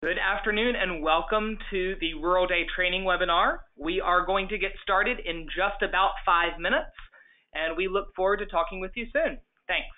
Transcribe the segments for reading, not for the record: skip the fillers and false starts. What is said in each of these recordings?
Good afternoon and welcome to the Rural Day Training webinar. We are going to get started in just about 5 minutes, and we look forward to talking with you soon. Thanks.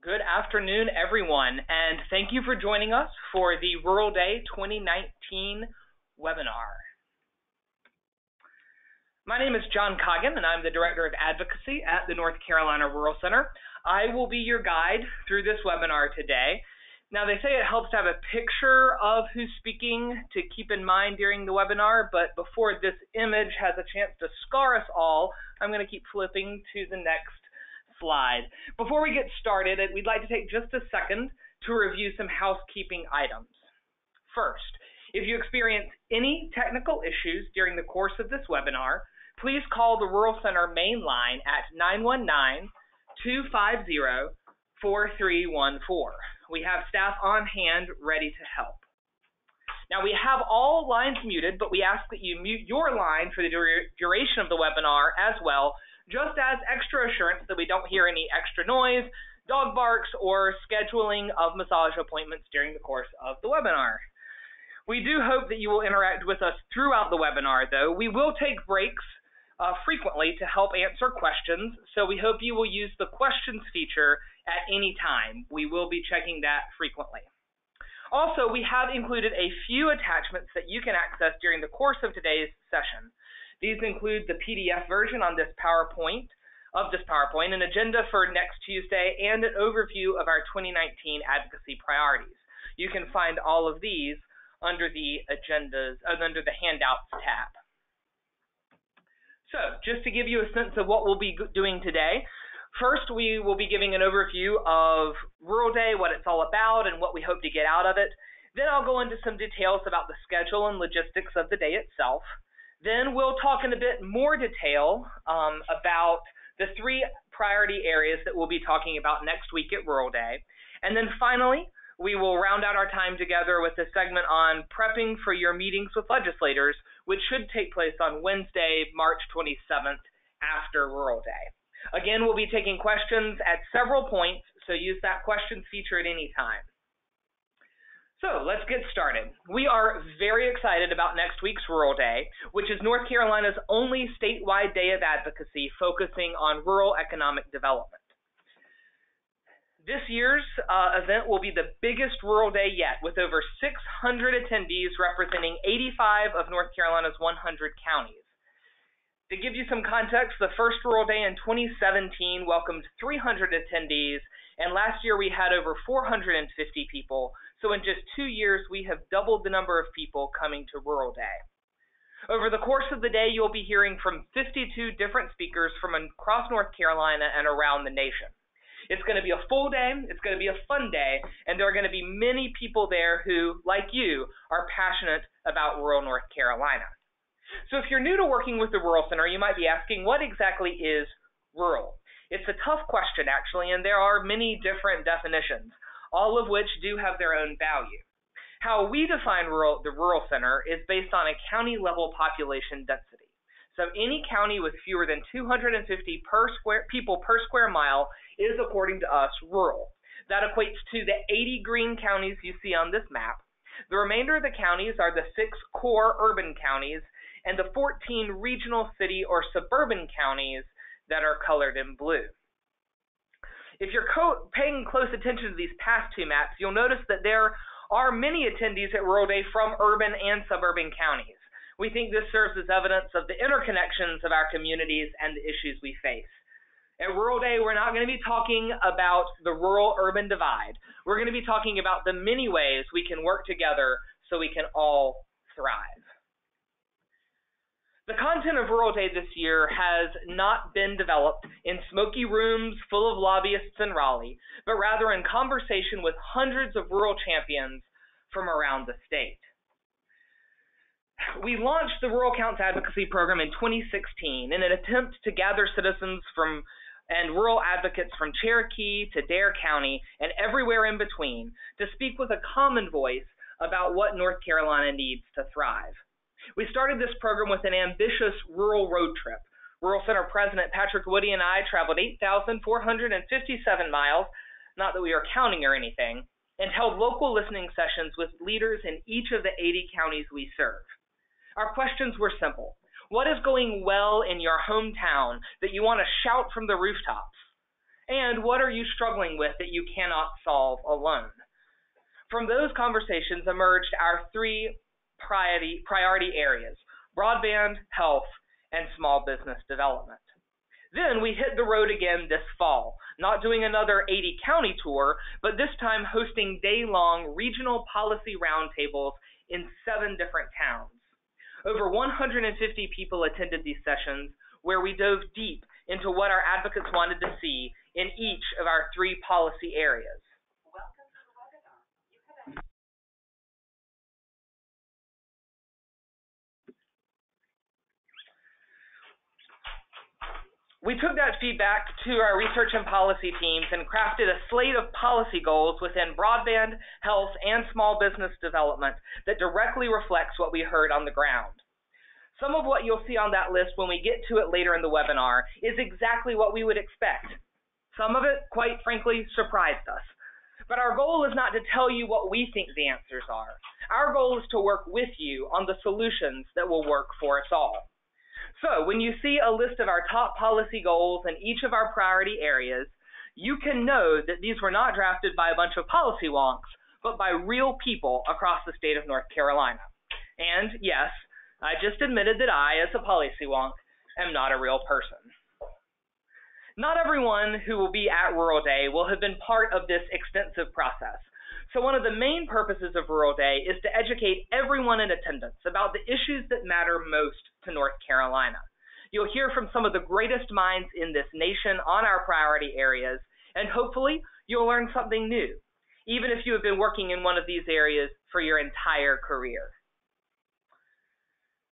Good afternoon, everyone, and thank you for joining us for the Rural Day 2019 webinar. My name is John Coggin, and I'm the Director of Advocacy at the North Carolina Rural Center. I will be your guide through this webinar today. Now, they say it helps to have a picture of who's speaking to keep in mind during the webinar, but before this image has a chance to scar us all, I'm going to keep flipping to the next slide. Before we get started, we'd like to take just a second to review some housekeeping items. First, if you experience any technical issues during the course of this webinar, please call the Rural Center main line at 919-250-4314. We have staff on hand ready to help. Now, we have all lines muted, but we ask that you mute your line for the duration of the webinar as well, just as extra assurance that we don't hear any extra noise, dog barks, or scheduling of massage appointments during the course of the webinar. We do hope that you will interact with us throughout the webinar, though. We will take breaks frequently to help answer questions, so we hope you will use the questions feature at any time. We will be checking that frequently. Also, we have included a few attachments that you can access during the course of today's session. These include the PDF version on this PowerPoint, an agenda for next Tuesday, and an overview of our 2019 advocacy priorities. You can find all of these under the handouts tab. So, just to give you a sense of what we'll be doing today, first, we will be giving an overview of Rural Day, what it's all about, and what we hope to get out of it. Then I'll go into some details about the schedule and logistics of the day itself. Then we'll talk in a bit more detail about the 3 priority areas that we'll be talking about next week at Rural Day. And then finally, we will round out our time together with a segment on prepping for your meetings with legislators, which should take place on Wednesday, March 27th, after Rural Day. Again, we'll be taking questions at several points, so use that questions feature at any time. So let's get started. We are very excited about next week's Rural Day, which is North Carolina's only statewide day of advocacy focusing on rural economic development. This year's event will be the biggest Rural Day yet, with over 600 attendees representing 85 of North Carolina's 100 counties. To give you some context, the first Rural Day in 2017 welcomed 300 attendees, and last year we had over 450 people, so in just 2 years we have doubled the number of people coming to Rural Day. Over the course of the day, you'll be hearing from 52 different speakers from across North Carolina and around the nation. It's going to be a full day, it's going to be a fun day, and there are going to be many people there who, like you, are passionate about rural North Carolina. So if you're new to working with the Rural Center, you might be asking, what exactly is rural? It's a tough question, actually, and there are many different definitions, all of which do have their own value. How we define the Rural Center is based on a county-level population density. So any county with fewer than 250 people per square mile is, according to us, rural. That equates to the 80 green counties you see on this map. The remainder of the counties are the 6 core urban counties and the 14 regional city or suburban counties that are colored in blue. If you're paying close attention to these past 2 maps, you'll notice that there are many attendees at Rural Day from urban and suburban counties. We think this serves as evidence of the interconnections of our communities and the issues we face. At Rural Day, we're not going to be talking about the rural-urban divide. We're going to be talking about the many ways we can work together so we can all thrive. The content of Rural Day this year has not been developed in smoky rooms full of lobbyists in Raleigh, but rather in conversation with hundreds of rural champions from around the state. We launched the Rural Counts Advocacy Program in 2016 in an attempt to gather citizens and rural advocates from Cherokee to Dare County and everywhere in between to speak with a common voice about what North Carolina needs to thrive. We started this program with an ambitious rural road trip. Rural Center President Patrick Woody and I traveled 8,457 miles, not that we are counting or anything, and held local listening sessions with leaders in each of the 80 counties we serve. Our questions were simple. What is going well in your hometown that you want to shout from the rooftops? And what are you struggling with that you cannot solve alone? From those conversations emerged our 3 priority areas: broadband, health, and small business development. Then we hit the road again this fall, not doing another 80-county tour, but this time hosting day-long regional policy roundtables in 7 different towns. Over 150 people attended these sessions, where we dove deep into what our advocates wanted to see in each of our 3 policy areas. We took that feedback to our research and policy teams and crafted a slate of policy goals within broadband, health, and small business development that directly reflects what we heard on the ground. Some of what you'll see on that list when we get to it later in the webinar is exactly what we would expect. Some of it, quite frankly, surprised us. But our goal is not to tell you what we think the answers are. Our goal is to work with you on the solutions that will work for us all. So when you see a list of our top policy goals in each of our priority areas, you can know that these were not drafted by a bunch of policy wonks, but by real people across the state of North Carolina. And yes, I just admitted that I, as a policy wonk, am not a real person. Not everyone who will be at Rural Day will have been part of this extensive process. So one of the main purposes of Rural Day is to educate everyone in attendance about the issues that matter most to North Carolina. You'll hear from some of the greatest minds in this nation on our priority areas, and hopefully you'll learn something new, even if you have been working in one of these areas for your entire career.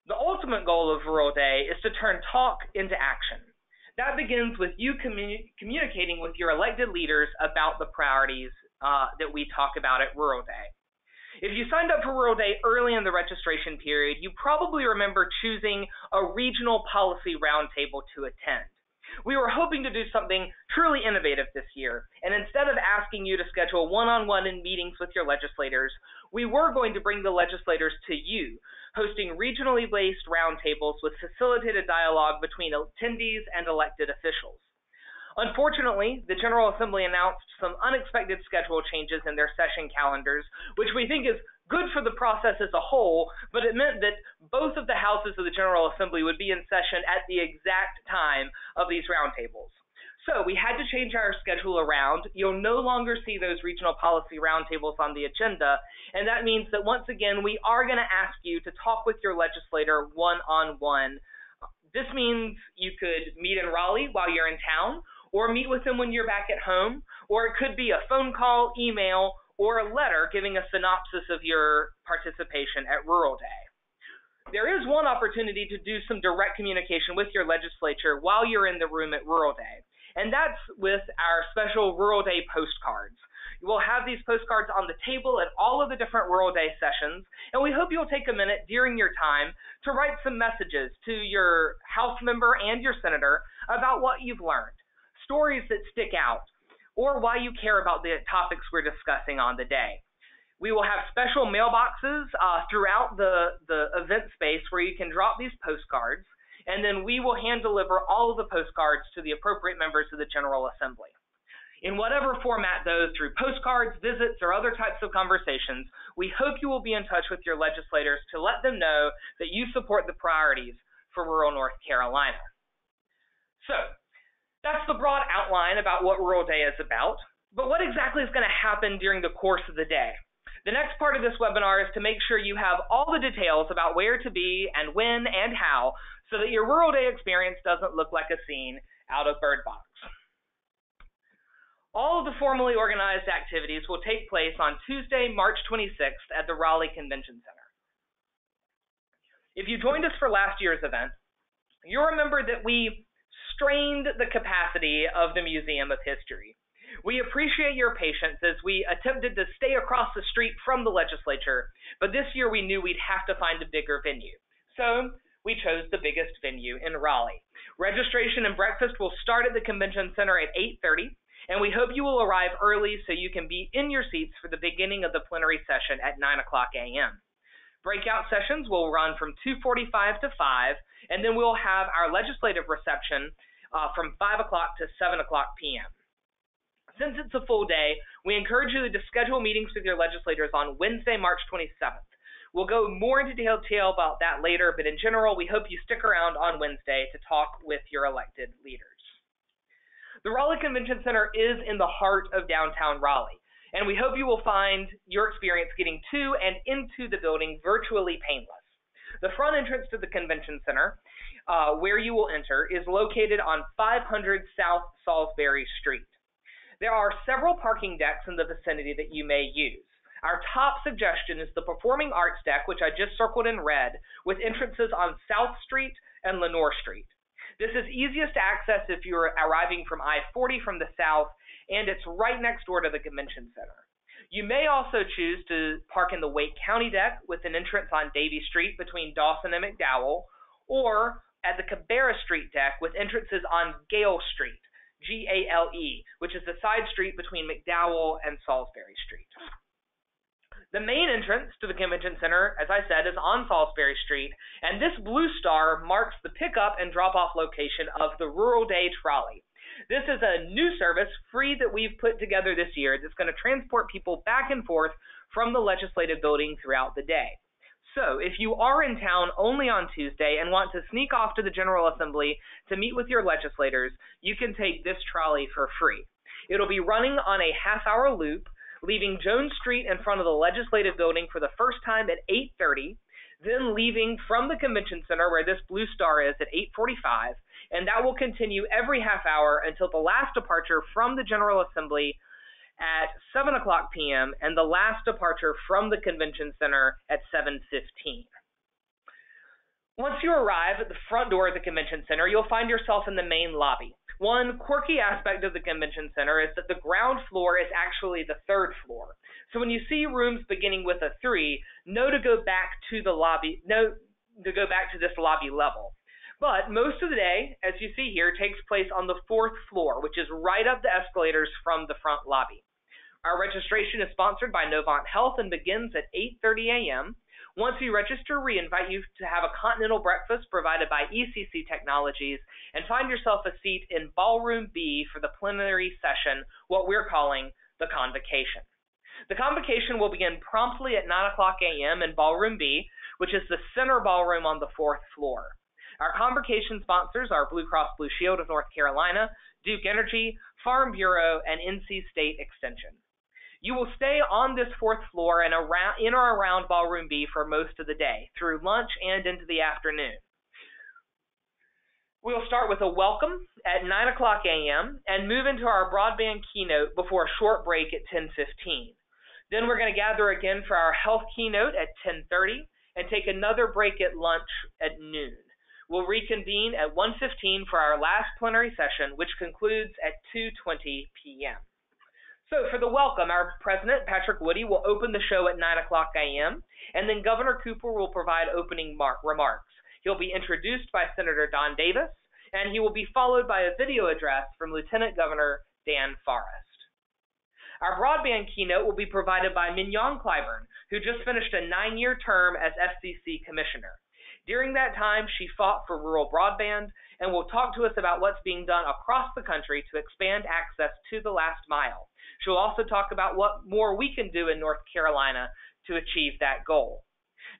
The ultimate goal of Rural Day is to turn talk into action. That begins with you communicating with your elected leaders about the priorities that we talk about at Rural Day. If you signed up for Rural Day early in the registration period, you probably remember choosing a regional policy roundtable to attend. We were hoping to do something truly innovative this year, and instead of asking you to schedule one-on-one meetings with your legislators, we were going to bring the legislators to you, hosting regionally based roundtables with facilitated dialogue between attendees and elected officials. Unfortunately, the General Assembly announced some unexpected schedule changes in their session calendars, which we think is good for the process as a whole, but it meant that both of the houses of the General Assembly would be in session at the exact time of these roundtables. So we had to change our schedule around. You'll no longer see those regional policy roundtables on the agenda, and that means that once again, we are going to ask you to talk with your legislator one-on-one. This means you could meet in Raleigh while you're in town, or meet with them when you're back at home, or it could be a phone call, email, or a letter giving a synopsis of your participation at Rural Day. There is one opportunity to do some direct communication with your legislature while you're in the room at Rural Day, and that's with our special Rural Day postcards. We'll have these postcards on the table at all of the different Rural Day sessions, and we hope you'll take a minute during your time to write some messages to your House member and your senator about what you've learned, stories that stick out, or why you care about the topics we're discussing on the day. We will have special mailboxes throughout the event space where you can drop these postcards, and then we will hand deliver all of the postcards to the appropriate members of the General Assembly. In whatever format, though, through postcards, visits, or other types of conversations, we hope you will be in touch with your legislators to let them know that you support the priorities for rural North Carolina. So, that's the broad outline about what Rural Day is about, but what exactly is going to happen during the course of the day? The next part of this webinar is to make sure you have all the details about where to be and when and how, so that your Rural Day experience doesn't look like a scene out of Bird Box. All of the formally organized activities will take place on Tuesday, March 26th at the Raleigh Convention Center. If you joined us for last year's event, you'll remember that we strained the capacity of the Museum of History. We appreciate your patience as we attempted to stay across the street from the legislature, but this year we knew we'd have to find a bigger venue. So we chose the biggest venue in Raleigh. Registration and breakfast will start at the Convention Center at 8:30, and we hope you will arrive early so you can be in your seats for the beginning of the plenary session at 9 o'clock a.m. Breakout sessions will run from 2:45 to 5, and then we'll have our legislative reception from 5 o'clock to 7 o'clock p.m. Since it's a full day, we encourage you to schedule meetings with your legislators on Wednesday, March 27th. We'll go more into detail about that later, but in general, we hope you stick around on Wednesday to talk with your elected leaders. The Raleigh Convention Center is in the heart of downtown Raleigh, and we hope you will find your experience getting to and into the building virtually painless. The front entrance to the Convention Center, where you will enter, is located on 500 South Salisbury Street. There are several parking decks in the vicinity that you may use. Our top suggestion is the Performing Arts deck, which I just circled in red, with entrances on South Street and Lenore Street. This is easiest to access if you're arriving from I-40 from the south, and it's right next door to the convention center. You may also choose to park in the Wake County deck with an entrance on Davie Street between Dawson and McDowell, or at the Cabarrus Street deck with entrances on Gale Street, Gale, which is the side street between McDowell and Salisbury Street. The main entrance to the convention center, as I said, is on Salisbury Street, and this blue star marks the pickup and drop-off location of the Rural Day Trolley. This is a new service, free, that we've put together this year that's going to transport people back and forth from the legislative building throughout the day. So, if you are in town only on Tuesday and want to sneak off to the General Assembly to meet with your legislators, you can take this trolley for free. It'll be running on a half-hour loop, leaving Jones Street in front of the legislative building for the first time at 8:30, then leaving from the convention center where this blue star is at 8:45, and that will continue every half hour until the last departure from the General Assembly at 7 o'clock p.m. and the last departure from the convention center at 7:15. Once you arrive at the front door of the convention center, you'll find yourself in the main lobby. One quirky aspect of the convention center is that the ground floor is actually the third floor. So when you see rooms beginning with a 3, know to go back to this lobby level. But most of the day, as you see here, takes place on the 4th floor, which is right up the escalators from the front lobby. Our registration is sponsored by Novant Health and begins at 8:30 a.m. Once you register, we invite you to have a continental breakfast provided by ECC Technologies and find yourself a seat in Ballroom B for the plenary session, what we're calling the Convocation. The Convocation will begin promptly at 9 o'clock a.m. in Ballroom B, which is the center ballroom on the 4th floor. Our Convocation sponsors are Blue Cross Blue Shield of North Carolina, Duke Energy, Farm Bureau, and NC State Extension. You will stay on this 4th floor and in or around Ballroom B for most of the day, through lunch and into the afternoon. We'll start with a welcome at 9 o'clock a.m. and move into our broadband keynote before a short break at 10:15. Then we're going to gather again for our health keynote at 10:30 and take another break at lunch at noon. We'll reconvene at 1:15 for our last plenary session, which concludes at 2:20 p.m. So for the welcome, our President, Patrick Woody, will open the show at 9 o'clock a.m., and then Governor Cooper will provide opening remarks. He'll be introduced by Senator Don Davis, and he will be followed by a video address from Lieutenant Governor Dan Forrest. Our broadband keynote will be provided by Mignon Clyburn, who just finished a 9-year term as FCC Commissioner. During that time, she fought for rural broadband and will talk to us about what's being done across the country to expand access to the last mile. She'll also talk about what more we can do in North Carolina to achieve that goal.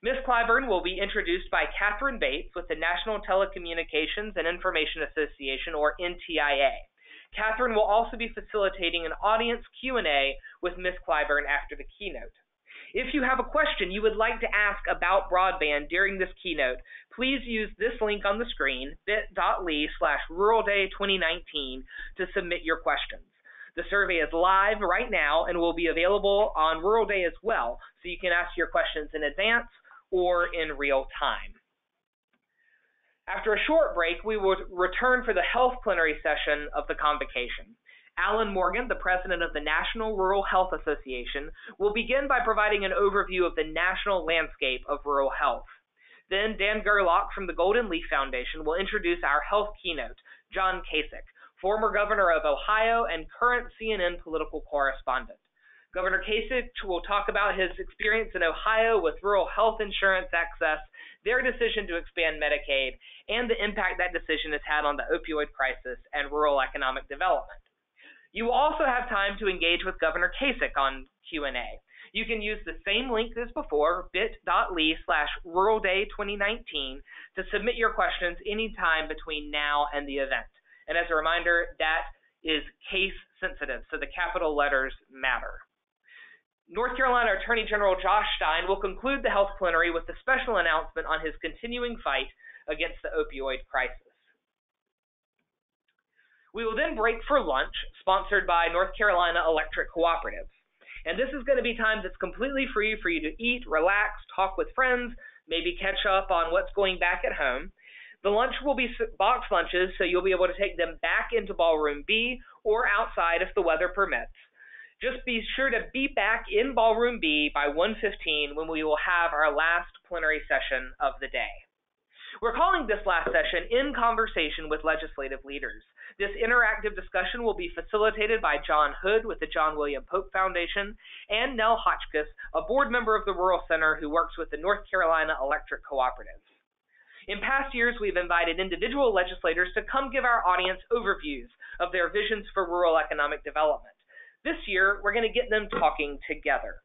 Ms. Clyburn will be introduced by Catherine Bates with the National Telecommunications and Information Association, or NTIA. Catherine will also be facilitating an audience Q&A with Ms. Clyburn after the keynote. If you have a question you would like to ask about broadband during this keynote, please use this link on the screen, bit.ly/ruralday2019, to submit your questions. The survey is live right now and will be available on Rural Day as well, so you can ask your questions in advance or in real time. After a short break, we will return for the health plenary session of the Convocation. Alan Morgan, the president of the National Rural Health Association, will begin by providing an overview of the national landscape of rural health. Then Dan Gerlach from the Golden Leaf Foundation will introduce our health keynote, John Kasich, former governor of Ohio and current CNN political correspondent. Governor Kasich will talk about his experience in Ohio with rural health insurance access, their decision to expand Medicaid, and the impact that decision has had on the opioid crisis and rural economic development. You will also have time to engage with Governor Kasich on Q&A. You can use the same link as before, bit.ly/ruralday2019, to submit your questions anytime between now and the event. And as a reminder, that is case sensitive, so the capital letters matter. North Carolina Attorney General Josh Stein will conclude the health plenary with a special announcement on his continuing fight against the opioid crisis. We will then break for lunch, sponsored by North Carolina Electric Cooperatives. And this is going to be time that's completely free for you to eat, relax, talk with friends, maybe catch up on what's going back at home. The lunch will be box lunches, so you'll be able to take them back into Ballroom B or outside if the weather permits. Just be sure to be back in Ballroom B by 1:15 when we will have our last plenary session of the day. We're calling this last session In Conversation with Legislative Leaders. This interactive discussion will be facilitated by John Hood with the John William Pope Foundation and Nell Hotchkiss, a board member of the Rural Center who works with the North Carolina Electric Cooperative. In past years, we've invited individual legislators to come give our audience overviews of their visions for rural economic development. This year, we're going to get them talking together.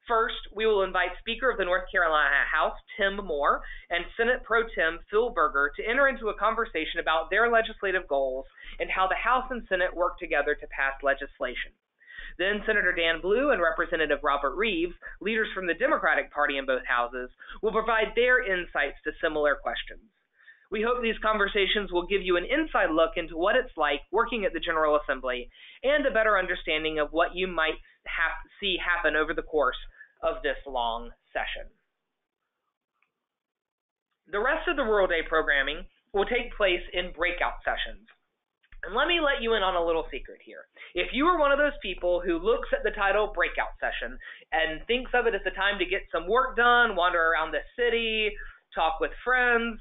First, we will invite Speaker of the North Carolina House, Tim Moore, and Senate Pro Tem Phil Berger to enter into a conversation about their legislative goals and how the House and Senate work together to pass legislation. Then Senator Dan Blue and Representative Robert Reeves, leaders from the Democratic Party in both houses, will provide their insights to similar questions. We hope these conversations will give you an inside look into what it's like working at the General Assembly and a better understanding of what you might see happen over the course of this long session. The rest of the Rural Day programming will take place in breakout sessions. And let me let you in on a little secret here. If you are one of those people who looks at the title breakout session and thinks of it as the time to get some work done, wander around the city, talk with friends,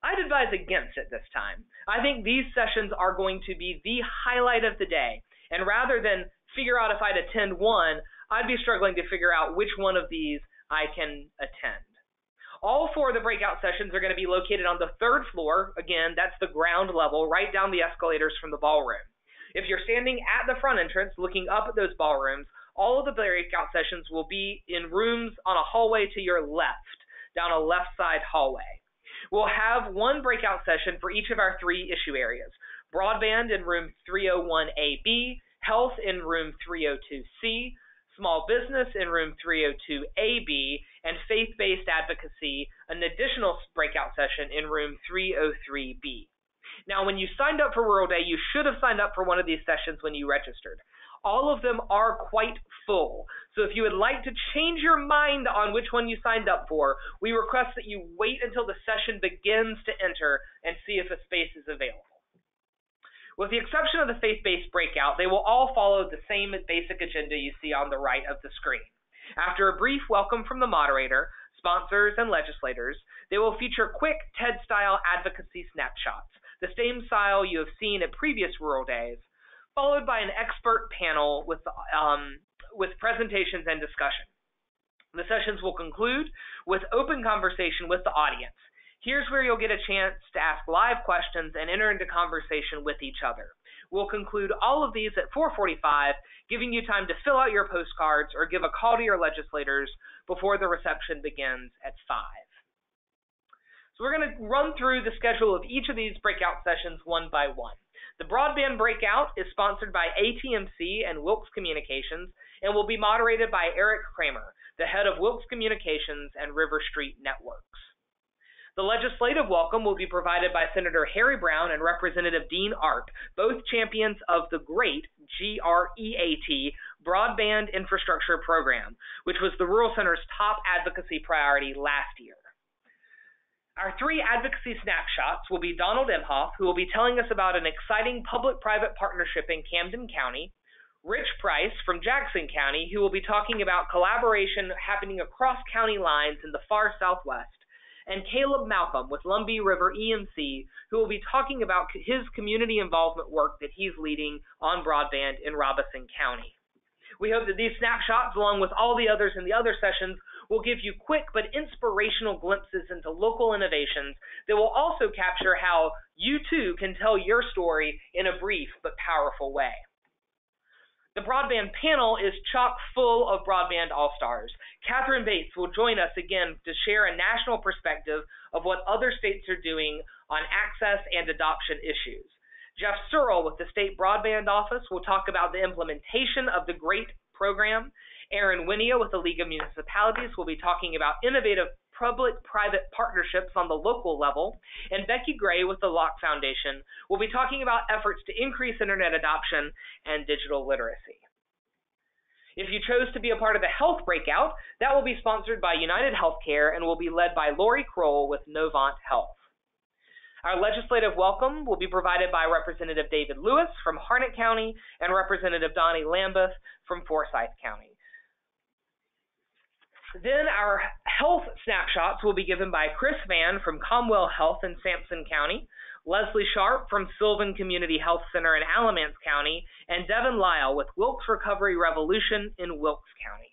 I'd advise against it this time. I think these sessions are going to be the highlight of the day, and rather than figure out if I'd attend one, I'd be struggling to figure out which one of these I can attend. All four of the breakout sessions are going to be located on the third floor. Again, that's the ground level, right down the escalators from the ballroom. If you're standing at the front entrance looking up at those ballrooms, all of the breakout sessions will be in rooms on a hallway to your left, down a left side hallway. We'll have one breakout session for each of our three issue areas: broadband in room 301AB, health in room 302C, small business in room 302AB, and faith-based advocacy, an additional breakout session in room 303B. Now, when you signed up for Rural Day, you should have signed up for one of these sessions when you registered. All of them are quite full, so if you would like to change your mind on which one you signed up for, we request that you wait until the session begins to enter and see if a space is available. With the exception of the faith-based breakout, they will all follow the same basic agenda you see on the right of the screen. After a brief welcome from the moderator, sponsors, and legislators, they will feature quick TED-style advocacy snapshots, the same style you have seen at previous Rural Days, followed by an expert panel with presentations and discussion. The sessions will conclude with open conversation with the audience. Here's where you'll get a chance to ask live questions and enter into conversation with each other. We'll conclude all of these at 4:45, giving you time to fill out your postcards or give a call to your legislators before the reception begins at 5. So we're going to run through the schedule of each of these breakout sessions one by one. The Broadband Breakout is sponsored by AT&C and Wilkes Communications and will be moderated by Eric Kramer, the head of Wilkes Communications and River Street Networks. The legislative welcome will be provided by Senator Harry Brown and Representative Dean Arp, both champions of the GREAT, G-R-E-A-T, Broadband Infrastructure Program, which was the Rural Center's top advocacy priority last year. Our three advocacy snapshots will be Donald Imhoff, who will be telling us about an exciting public-private partnership in Camden County, Rich Price from Jackson County, who will be talking about collaboration happening across county lines in the far southwest, and Caleb Malcolm with Lumbee River EMC, who will be talking about his community involvement work that he's leading on broadband in Robeson County. We hope that these snapshots, along with all the others in the other sessions, will give you quick but inspirational glimpses into local innovations that will also capture how you too can tell your story in a brief but powerful way. The broadband panel is chock full of broadband all-stars. Catherine Bates will join us again to share a national perspective of what other states are doing on access and adoption issues. Jeff Searle with the State Broadband Office will talk about the implementation of the GREAT program. Aaron Winia with the League of Municipalities will be talking about innovative public-private partnerships on the local level. And Becky Gray with the Locke Foundation will be talking about efforts to increase internet adoption and digital literacy. If you chose to be a part of the health breakout, that will be sponsored by United Healthcare and will be led by Lori Kroll with Novant Health. Our legislative welcome will be provided by Representative David Lewis from Harnett County and Representative Donnie Lambeth from Forsyth County. Then our health snapshots will be given by Chris Vann from Comwell Health in Sampson County, Leslie Sharp from Sylvan Community Health Center in Alamance County, and Devin Lyle with Wilkes Recovery Revolution in Wilkes County.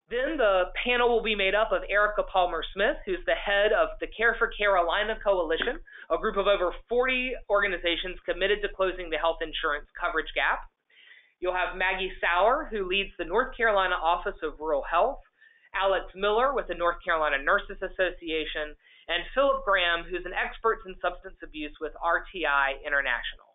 Then the panel will be made up of Erica Palmer-Smith, who's the head of the Care for Carolina Coalition, a group of over 40 organizations committed to closing the health insurance coverage gap. You'll have Maggie Sauer, who leads the North Carolina Office of Rural Health, Alex Miller with the North Carolina Nurses Association, and Philip Graham, who's an expert in substance abuse with RTI International.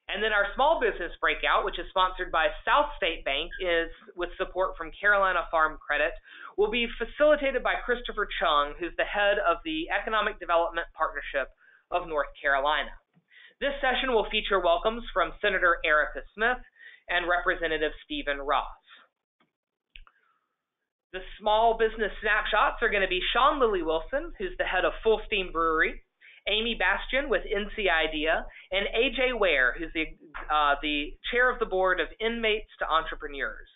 And then our small business breakout, which is sponsored by South State Bank, is with support from Carolina Farm Credit, will be facilitated by Christopher Chung, who's the head of the Economic Development Partnership of North Carolina. This session will feature welcomes from Senator Erica Smith and Representative Stephen Ross. The small business snapshots are going to be Sean Lilly Wilson, who's the head of Full Steam Brewery, Amy Bastian with NC Idea, and AJ Ware, who's the chair of the board of Inmates to Entrepreneurs.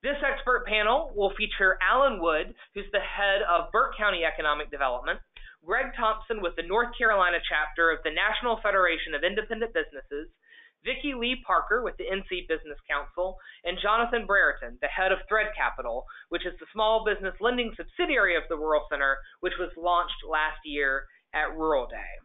This expert panel will feature Alan Wood, who's the head of Burke County Economic Development, Greg Thompson with the North Carolina chapter of the National Federation of Independent Businesses, Vicki Lee Parker with the NC Business Council, and Jonathan Brereton, the head of Thread Capital, which is the small business lending subsidiary of the Rural Center, which was launched last year at Rural Day.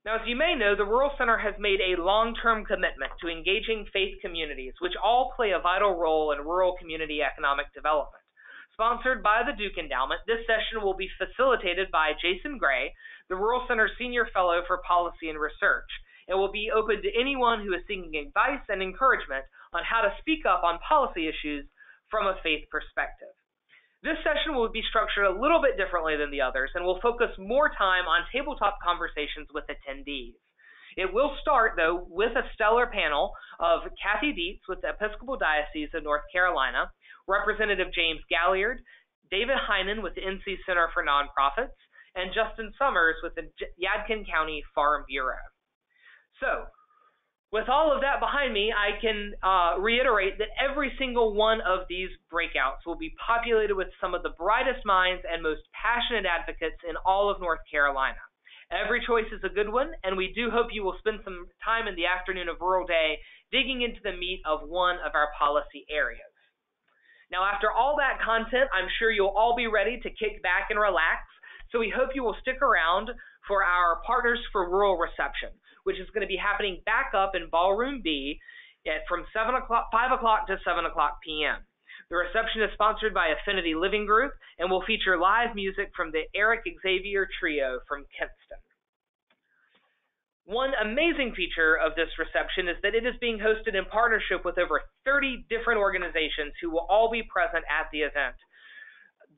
Now, as you may know, the Rural Center has made a long-term commitment to engaging faith communities, which all play a vital role in rural community economic development. Sponsored by the Duke Endowment, this session will be facilitated by Jason Gray, the Rural Center Senior Fellow for Policy and Research. It will be open to anyone who is seeking advice and encouragement on how to speak up on policy issues from a faith perspective. This session will be structured a little bit differently than the others and will focus more time on tabletop conversations with attendees. It will start, though, with a stellar panel of Kathy Dietz with the Episcopal Diocese of North Carolina, Representative James Galliard, David Heinen with the NC Center for Nonprofits, and Justin Summers with the Yadkin County Farm Bureau. So, with all of that behind me, I can reiterate that every single one of these breakouts will be populated with some of the brightest minds and most passionate advocates in all of North Carolina. Every choice is a good one, and we do hope you will spend some time in the afternoon of Rural Day digging into the meat of one of our policy areas. Now, after all that content, I'm sure you'll all be ready to kick back and relax, so we hope you will stick around for our Partners for Rural reception, which is going to be happening back up in Ballroom B from 5 o'clock to 7 o'clock p.m. The reception is sponsored by Affinity Living Group and will feature live music from the Eric Xavier Trio from Kinston. One amazing feature of this reception is that it is being hosted in partnership with over 30 different organizations who will all be present at the event.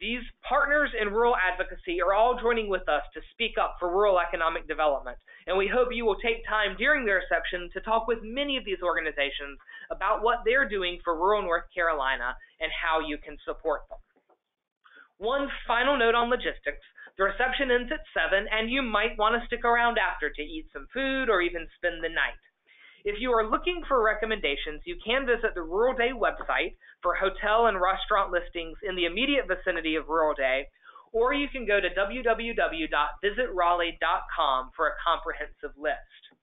These partners in rural advocacy are all joining with us to speak up for rural economic development, and we hope you will take time during the reception to talk with many of these organizations about what they're doing for rural North Carolina and how you can support them. One final note on logistics. The reception ends at 7, and you might want to stick around after to eat some food or even spend the night. If you are looking for recommendations, you can visit the Rural Day website for hotel and restaurant listings in the immediate vicinity of Rural Day, or you can go to www.visitraleigh.com for a comprehensive list.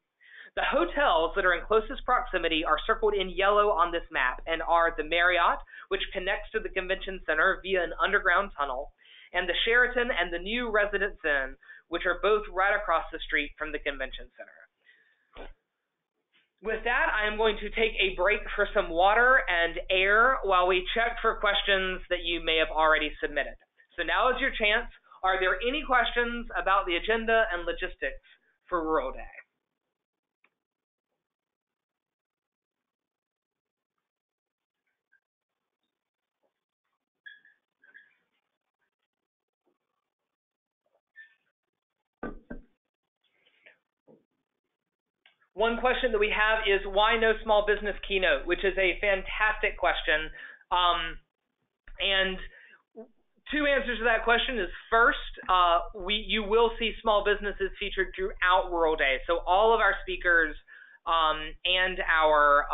The hotels that are in closest proximity are circled in yellow on this map and are the Marriott, which connects to the Convention Center via an underground tunnel, and the Sheraton and the new Residence Inn, which are both right across the street from the Convention Center. With that, I am going to take a break for some water and air while we check for questions that you may have already submitted. So now is your chance. Are there any questions about the agenda and logistics for Rural Day? One question that we have is, why no small business keynote, which is a fantastic question. And Two answers to that question is first, you will see small businesses featured throughout Rural Day. So all of our speakers and our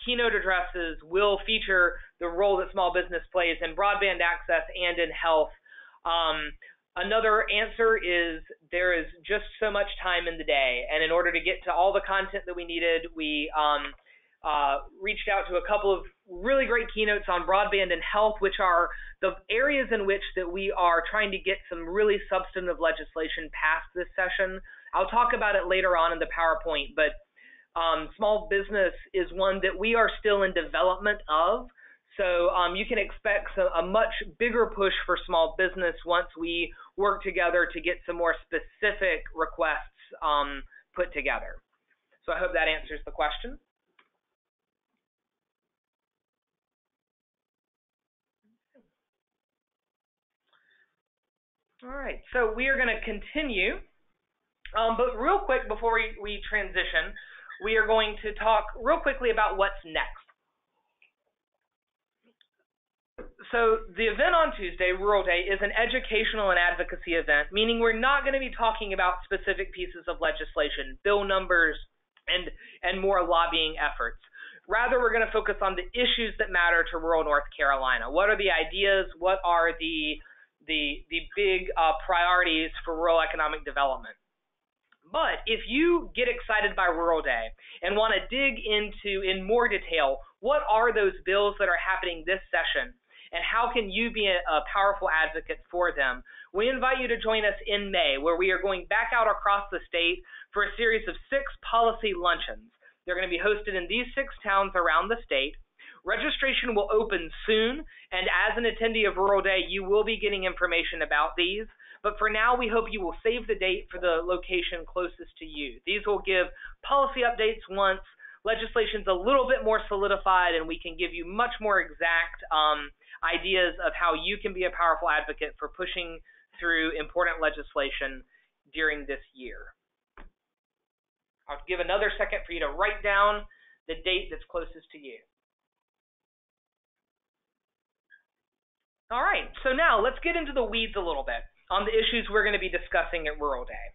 keynote addresses will feature the role that small business plays in broadband access and in health. Another answer is there is just so much time in the day, and in order to get to all the content that we needed, we reached out to a couple of really great keynotes on broadband and health, which are the areas in which that we are trying to get some really substantive legislation passed this session. I'll talk about it later on in the PowerPoint, but small business is one that we are still in development of. So you can expect a much bigger push for small business once we work together to get some more specific requests put together. So I hope that answers the question. All right, so we are going to continue, but real quick before we transition, we are going to talk real quickly about what's next. So the event on Tuesday, Rural Day, is an educational and advocacy event, meaning we're not going to be talking about specific pieces of legislation, bill numbers, and more lobbying efforts. Rather, we're going to focus on the issues that matter to rural North Carolina. What are the ideas? What are the big priorities for rural economic development? But if you get excited by Rural Day and want to dig into, in more detail, what are those bills that are happening this session, and how can you be a powerful advocate for them, we invite you to join us in May, where we are going back out across the state for a series of 6 policy luncheons. They're going to be hosted in these 6 towns around the state. Registration will open soon, and as an attendee of Rural Day, you will be getting information about these. But for now, we hope you will save the date for the location closest to you. These will give policy updates once legislation's a little bit more solidified, and we can give you much more exact ideas of how you can be a powerful advocate for pushing through important legislation during this year. I'll give another second for you to write down the date that's closest to you. All right, so now let's get into the weeds a little bit on the issues we're going to be discussing at Rural Day.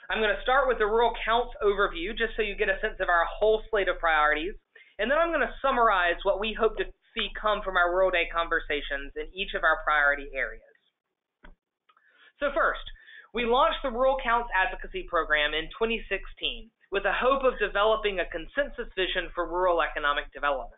I'm going to start with the rural counts overview, just so you get a sense of our whole slate of priorities, and then I'm going to summarize what we hope to see come from our Rural Day conversations in each of our priority areas. So first, we launched the Rural Counts Advocacy Program in 2016 with the hope of developing a consensus vision for rural economic development.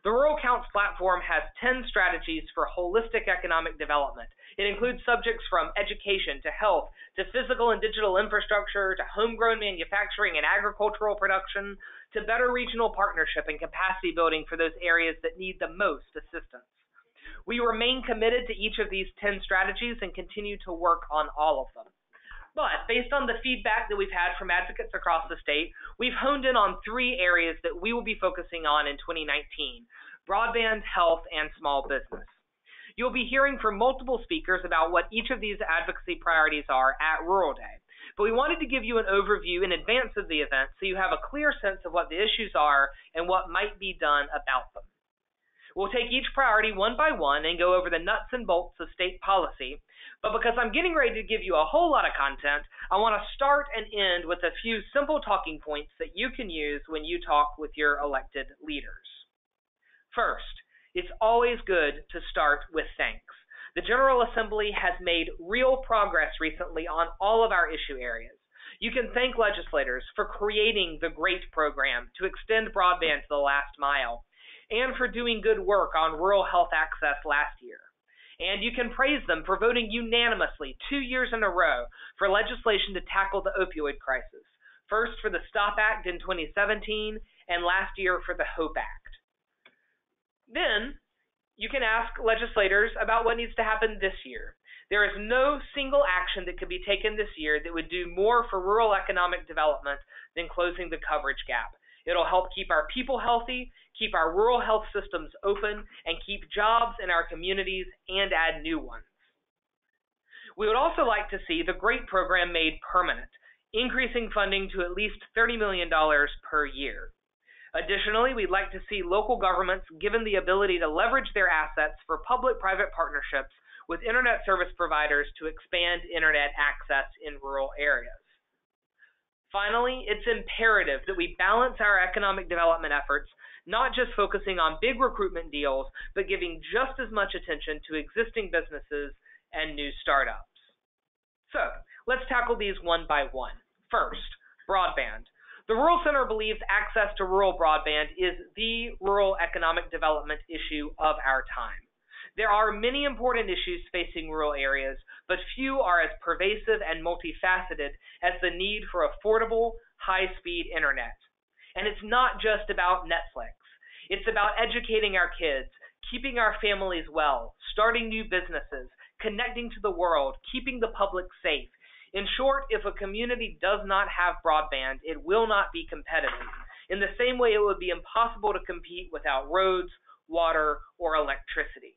The Rural Counts platform has 10 strategies for holistic economic development. It includes subjects from education to health to physical and digital infrastructure to homegrown manufacturing and agricultural production to better regional partnership and capacity building for those areas that need the most assistance. We remain committed to each of these 10 strategies and continue to work on all of them. But based on the feedback that we've had from advocates across the state, we've honed in on 3 areas that we will be focusing on in 2019: broadband, health, and small business. You'll be hearing from multiple speakers about what each of these advocacy priorities are at Rural Day. But we wanted to give you an overview in advance of the event so you have a clear sense of what the issues are and what might be done about them. We'll take each priority one by one and go over the nuts and bolts of state policy, but because I'm getting ready to give you a whole lot of content, I want to start and end with a few simple talking points that you can use when you talk with your elected leaders. First, it's always good to start with thanks. The General Assembly has made real progress recently on all of our issue areas. You can thank legislators for creating the GREAT program to extend broadband to the last mile, and for doing good work on rural health access last year. And you can praise them for voting unanimously 2 years in a row for legislation to tackle the opioid crisis, first for the STOP Act in 2017, and last year for the HOPE Act. Then, you can ask legislators about what needs to happen this year. There is no single action that could be taken this year that would do more for rural economic development than closing the coverage gap. It'll help keep our people healthy, keep our rural health systems open, and keep jobs in our communities and add new ones. We would also like to see the GREAT program made permanent, increasing funding to at least $30 million per year. Additionally, we'd like to see local governments given the ability to leverage their assets for public-private partnerships with internet service providers to expand internet access in rural areas. Finally, it's imperative that we balance our economic development efforts, not just focusing on big recruitment deals, but giving just as much attention to existing businesses and new startups. So, let's tackle these one by one. First, broadband. The Rural Center believes access to rural broadband is the rural economic development issue of our time. There are many important issues facing rural areas, but few are as pervasive and multifaceted as the need for affordable, high-speed internet. And it's not just about Netflix. It's about educating our kids, keeping our families well, starting new businesses, connecting to the world, keeping the public safe. In short, if a community does not have broadband, it will not be competitive. In the same way, it would be impossible to compete without roads, water, or electricity.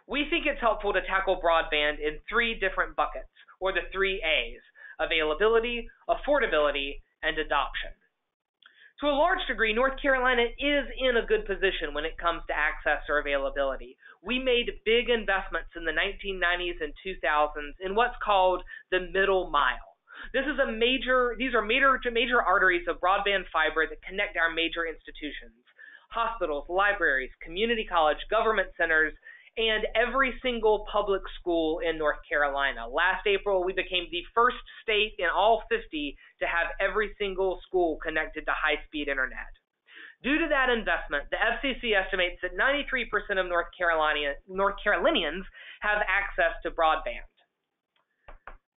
We think it's helpful to tackle broadband in three different buckets, or the three A's: availability, affordability, and adoption. To a large degree, North Carolina is in a good position when it comes to access or availability. We made big investments in the 1990s and 2000s in what's called the middle mile. These are major arteries of broadband fiber that connect our major institutions: hospitals, libraries, community college, government centers, and every single public school in North Carolina. Last April, we became the first state in all 50 to have every single school connected to high-speed internet. Due to that investment, the FCC estimates that 93% of North Carolinians have access to broadband.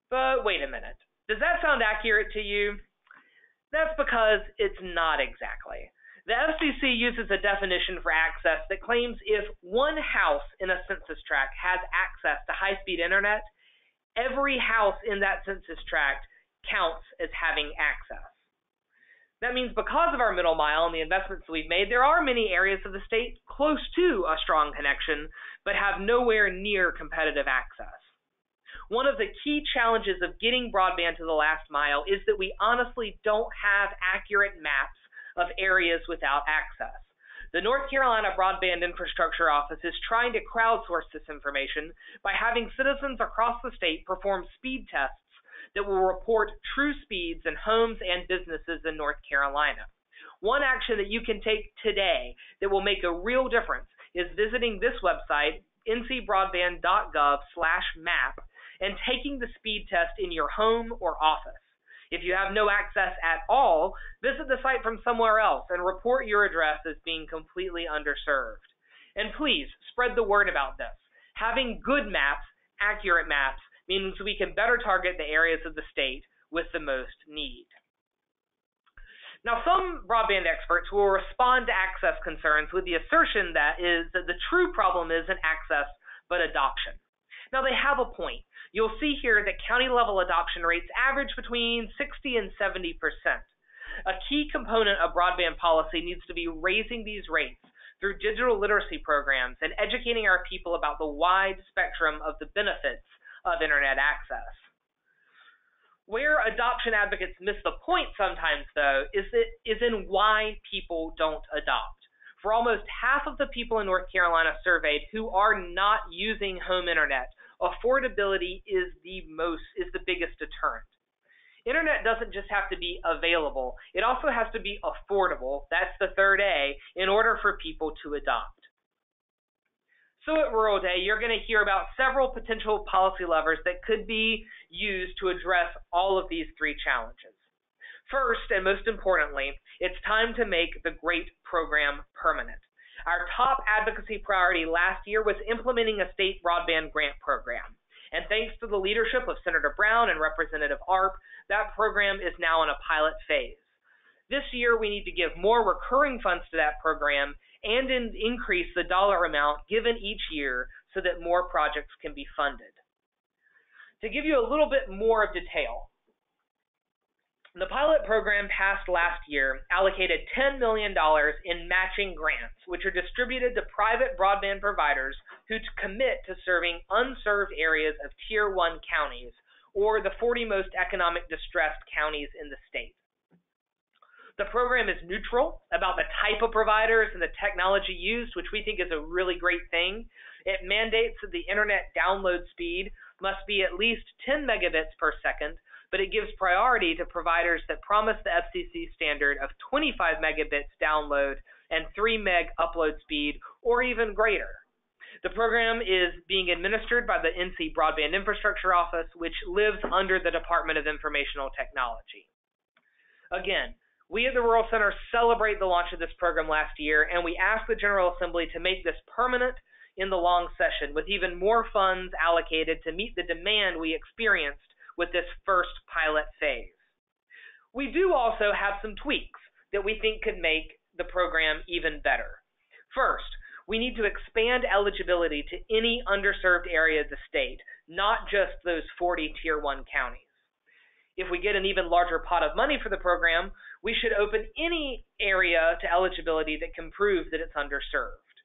But wait a minute. Does that sound accurate to you? That's because it's not exactly. The FCC uses a definition for access that claims if one house in a census tract has access to high-speed internet, every house in that census tract counts as having access. That means because of our middle mile and the investments we've made, there are many areas of the state close to a strong connection, but have nowhere near competitive access. One of the key challenges of getting broadband to the last mile is that we honestly don't have accurate maps of areas without access. The North Carolina Broadband Infrastructure Office is trying to crowdsource this information by having citizens across the state perform speed tests that will report true speeds in homes and businesses in North Carolina. One action that you can take today that will make a real difference is visiting this website, ncbroadband.gov/map, and taking the speed test in your home or office. If you have no access at all, visit the site from somewhere else and report your address as being completely underserved. And please, spread the word about this. Having good maps, accurate maps, means we can better target the areas of the state with the most need. Now, some broadband experts will respond to access concerns with the assertion that the true problem isn't access, but adoption. Now, they have a point. You'll see here that county-level adoption rates average between 60 and 70%. A key component of broadband policy needs to be raising these rates through digital literacy programs and educating our people about the wide spectrum of the benefits of internet access. Where adoption advocates miss the point sometimes, though, is in why people don't adopt. For almost half of the people in North Carolina surveyed who are not using home internet, affordability is the biggest deterrent. Internet doesn't just have to be available, it also has to be affordable, that's the third A, in order for people to adopt. So at Rural Day, you're going to hear about several potential policy levers that could be used to address all of these three challenges. First, and most importantly, it's time to make the GREAT program permanent. Our top advocacy priority last year was implementing a state broadband grant program. And thanks to the leadership of Senator Brown and Representative Arp, that program is now in a pilot phase. This year, we need to give more recurring funds to that program and increase the dollar amount given each year so that more projects can be funded. To give you a little bit more of detail, the pilot program passed last year allocated $10 million in matching grants, which are distributed to private broadband providers who commit to serving unserved areas of Tier 1 counties, or the 40 most economic distressed counties in the state. The program is neutral about the type of providers and the technology used, which we think is a really great thing. It mandates that the internet download speed must be at least 10 megabits per second, but it gives priority to providers that promise the FCC standard of 25 megabits download and 3 meg upload speed, or even greater. The program is being administered by the NC Broadband Infrastructure Office, which lives under the Department of Informational Technology. Again, we at the Rural Center celebrate the launch of this program last year, and we ask the General Assembly to make this permanent in the long session, with even more funds allocated to meet the demand we experienced with this first pilot phase. We do also have some tweaks that we think could make the program even better. First, we need to expand eligibility to any underserved area of the state, not just those 40 Tier 1 counties. If we get an even larger pot of money for the program, we should open any area to eligibility that can prove that it's underserved.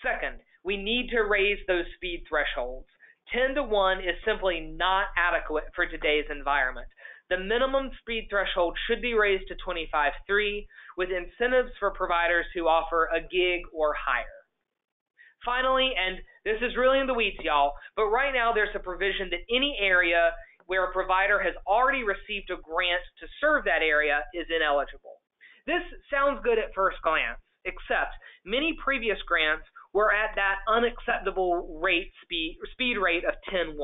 Second, we need to raise those speed thresholds. 10 to 1 is simply not adequate for today's environment. The minimum speed threshold should be raised to 25.3, with incentives for providers who offer a gig or higher. Finally, and this is really in the weeds, y'all, but right now there's a provision that any area where a provider has already received a grant to serve that area is ineligible. This sounds good at first glance, except many previous grants were at that unacceptable speed rate of 10.1.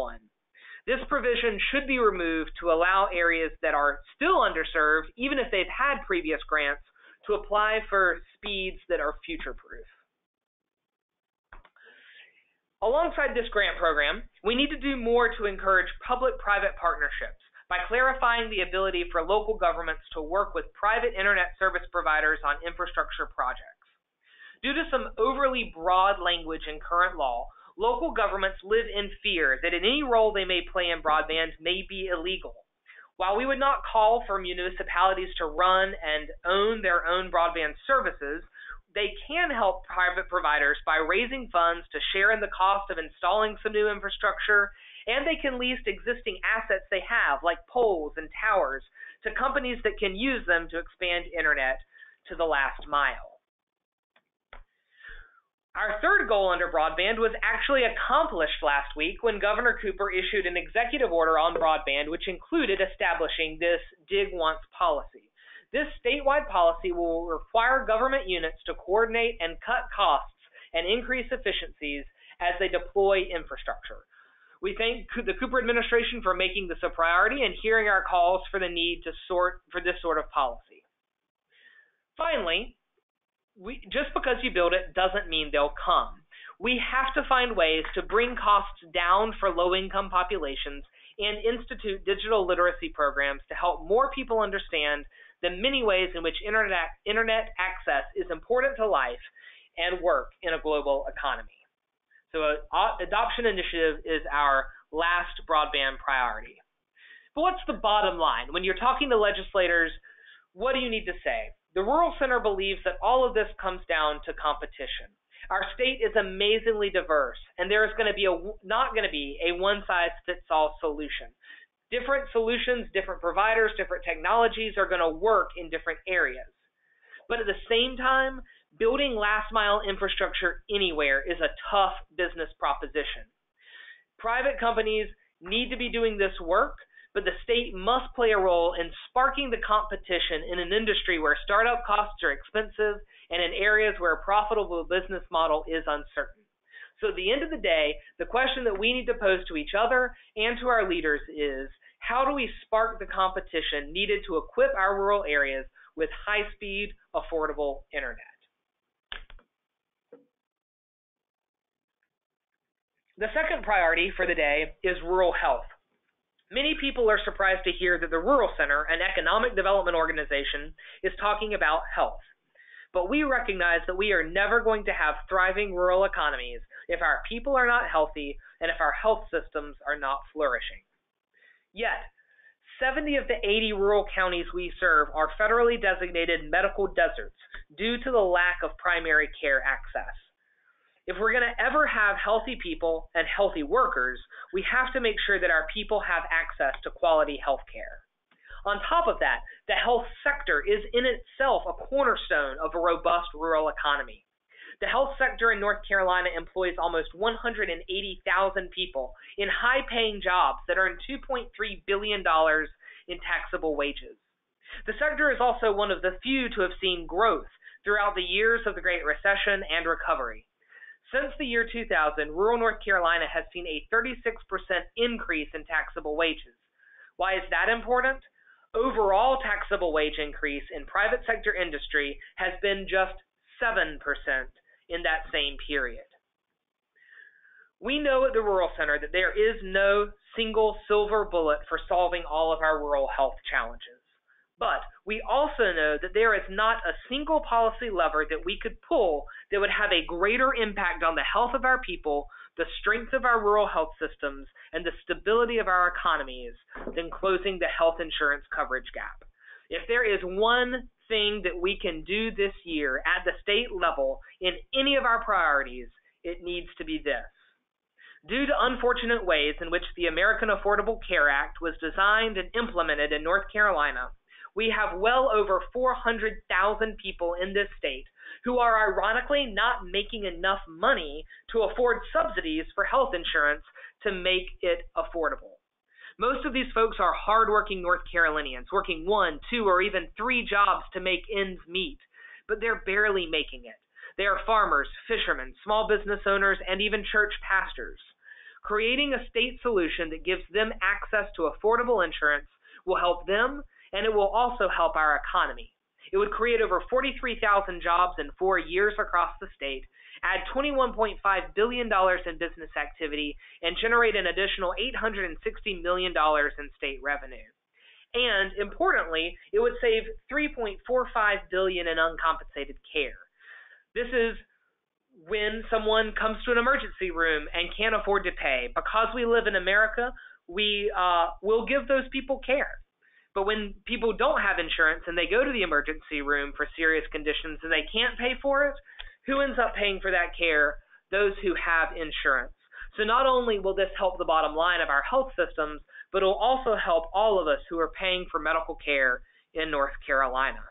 This provision should be removed to allow areas that are still underserved, even if they've had previous grants, to apply for speeds that are future-proof. Alongside this grant program, we need to do more to encourage public-private partnerships by clarifying the ability for local governments to work with private internet service providers on infrastructure projects. Due to some overly broad language in current law, local governments live in fear that any role they may play in broadband may be illegal. While we would not call for municipalities to run and own their own broadband services, they can help private providers by raising funds to share in the cost of installing some new infrastructure, and they can lease existing assets they have, like poles and towers, to companies that can use them to expand internet to the last mile. Our third goal under broadband was actually accomplished last week when Governor Cooper issued an executive order on broadband, which included establishing this Dig Once policy. This statewide policy will require government units to coordinate and cut costs and increase efficiencies as they deploy infrastructure. We thank the Cooper administration for making this a priority and hearing our calls for the need for this sort of policy. Finally, just because you build it doesn't mean they'll come. We have to find ways to bring costs down for low-income populations and institute digital literacy programs to help more people understand the many ways in which internet access is important to life and work in a global economy. So adoption initiative is our last broadband priority. But what's the bottom line? When you're talking to legislators, what do you need to say? The Rural Center believes that all of this comes down to competition. Our state is amazingly diverse, and there is not going to be a one-size-fits-all solution. Different solutions, different providers, different technologies are going to work in different areas. But at the same time, building last-mile infrastructure anywhere is a tough business proposition. Private companies need to be doing this work, but the state must play a role in sparking the competition in an industry where startup costs are expensive and in areas where a profitable business model is uncertain. So at the end of the day, the question that we need to pose to each other and to our leaders is, how do we spark the competition needed to equip our rural areas with high-speed, affordable internet? The second priority for the day is rural health. Many people are surprised to hear that the Rural Center, an economic development organization, is talking about health. But we recognize that we are never going to have thriving rural economies if our people are not healthy and if our health systems are not flourishing. Yet, 70 of the 80 rural counties we serve are federally designated medical deserts due to the lack of primary care access. If we're going to ever have healthy people and healthy workers, we have to make sure that our people have access to quality health care. On top of that, the health sector is in itself a cornerstone of a robust rural economy. The health sector in North Carolina employs almost 180,000 people in high-paying jobs that earn $2.3 billion in taxable wages. The sector is also one of the few to have seen growth throughout the years of the Great Recession and recovery. Since the year 2000, rural North Carolina has seen a 36% increase in taxable wages. Why is that important? Overall taxable wage increase in private sector industry has been just 7% in that same period. We know at the Rural Center that there is no single silver bullet for solving all of our rural health challenges. But we also know that there is not a single policy lever that we could pull that would have a greater impact on the health of our people, the strength of our rural health systems, and the stability of our economies than closing the health insurance coverage gap. If there is one thing that we can do this year at the state level in any of our priorities, it needs to be this. Due to unfortunate ways in which the American Affordable Care Act was designed and implemented in North Carolina, we have well over 400,000 people in this state who are ironically not making enough money to afford subsidies for health insurance to make it affordable. Most of these folks are hardworking North Carolinians, working 1, 2, or even 3 jobs to make ends meet, but they're barely making it. They are farmers, fishermen, small business owners, and even church pastors. Creating a state solution that gives them access to affordable insurance will help them, and it will also help our economy. It would create over 43,000 jobs in 4 years across the state, add $21.5 billion in business activity, and generate an additional $860 million in state revenue. And, importantly, it would save $3.45 billion in uncompensated care. This is when someone comes to an emergency room and can't afford to pay. Because we live in America, we will give those people care. But when people don't have insurance and they go to the emergency room for serious conditions and they can't pay for it, who ends up paying for that care? Those who have insurance. So not only will this help the bottom line of our health systems, but it will also help all of us who are paying for medical care in North Carolina.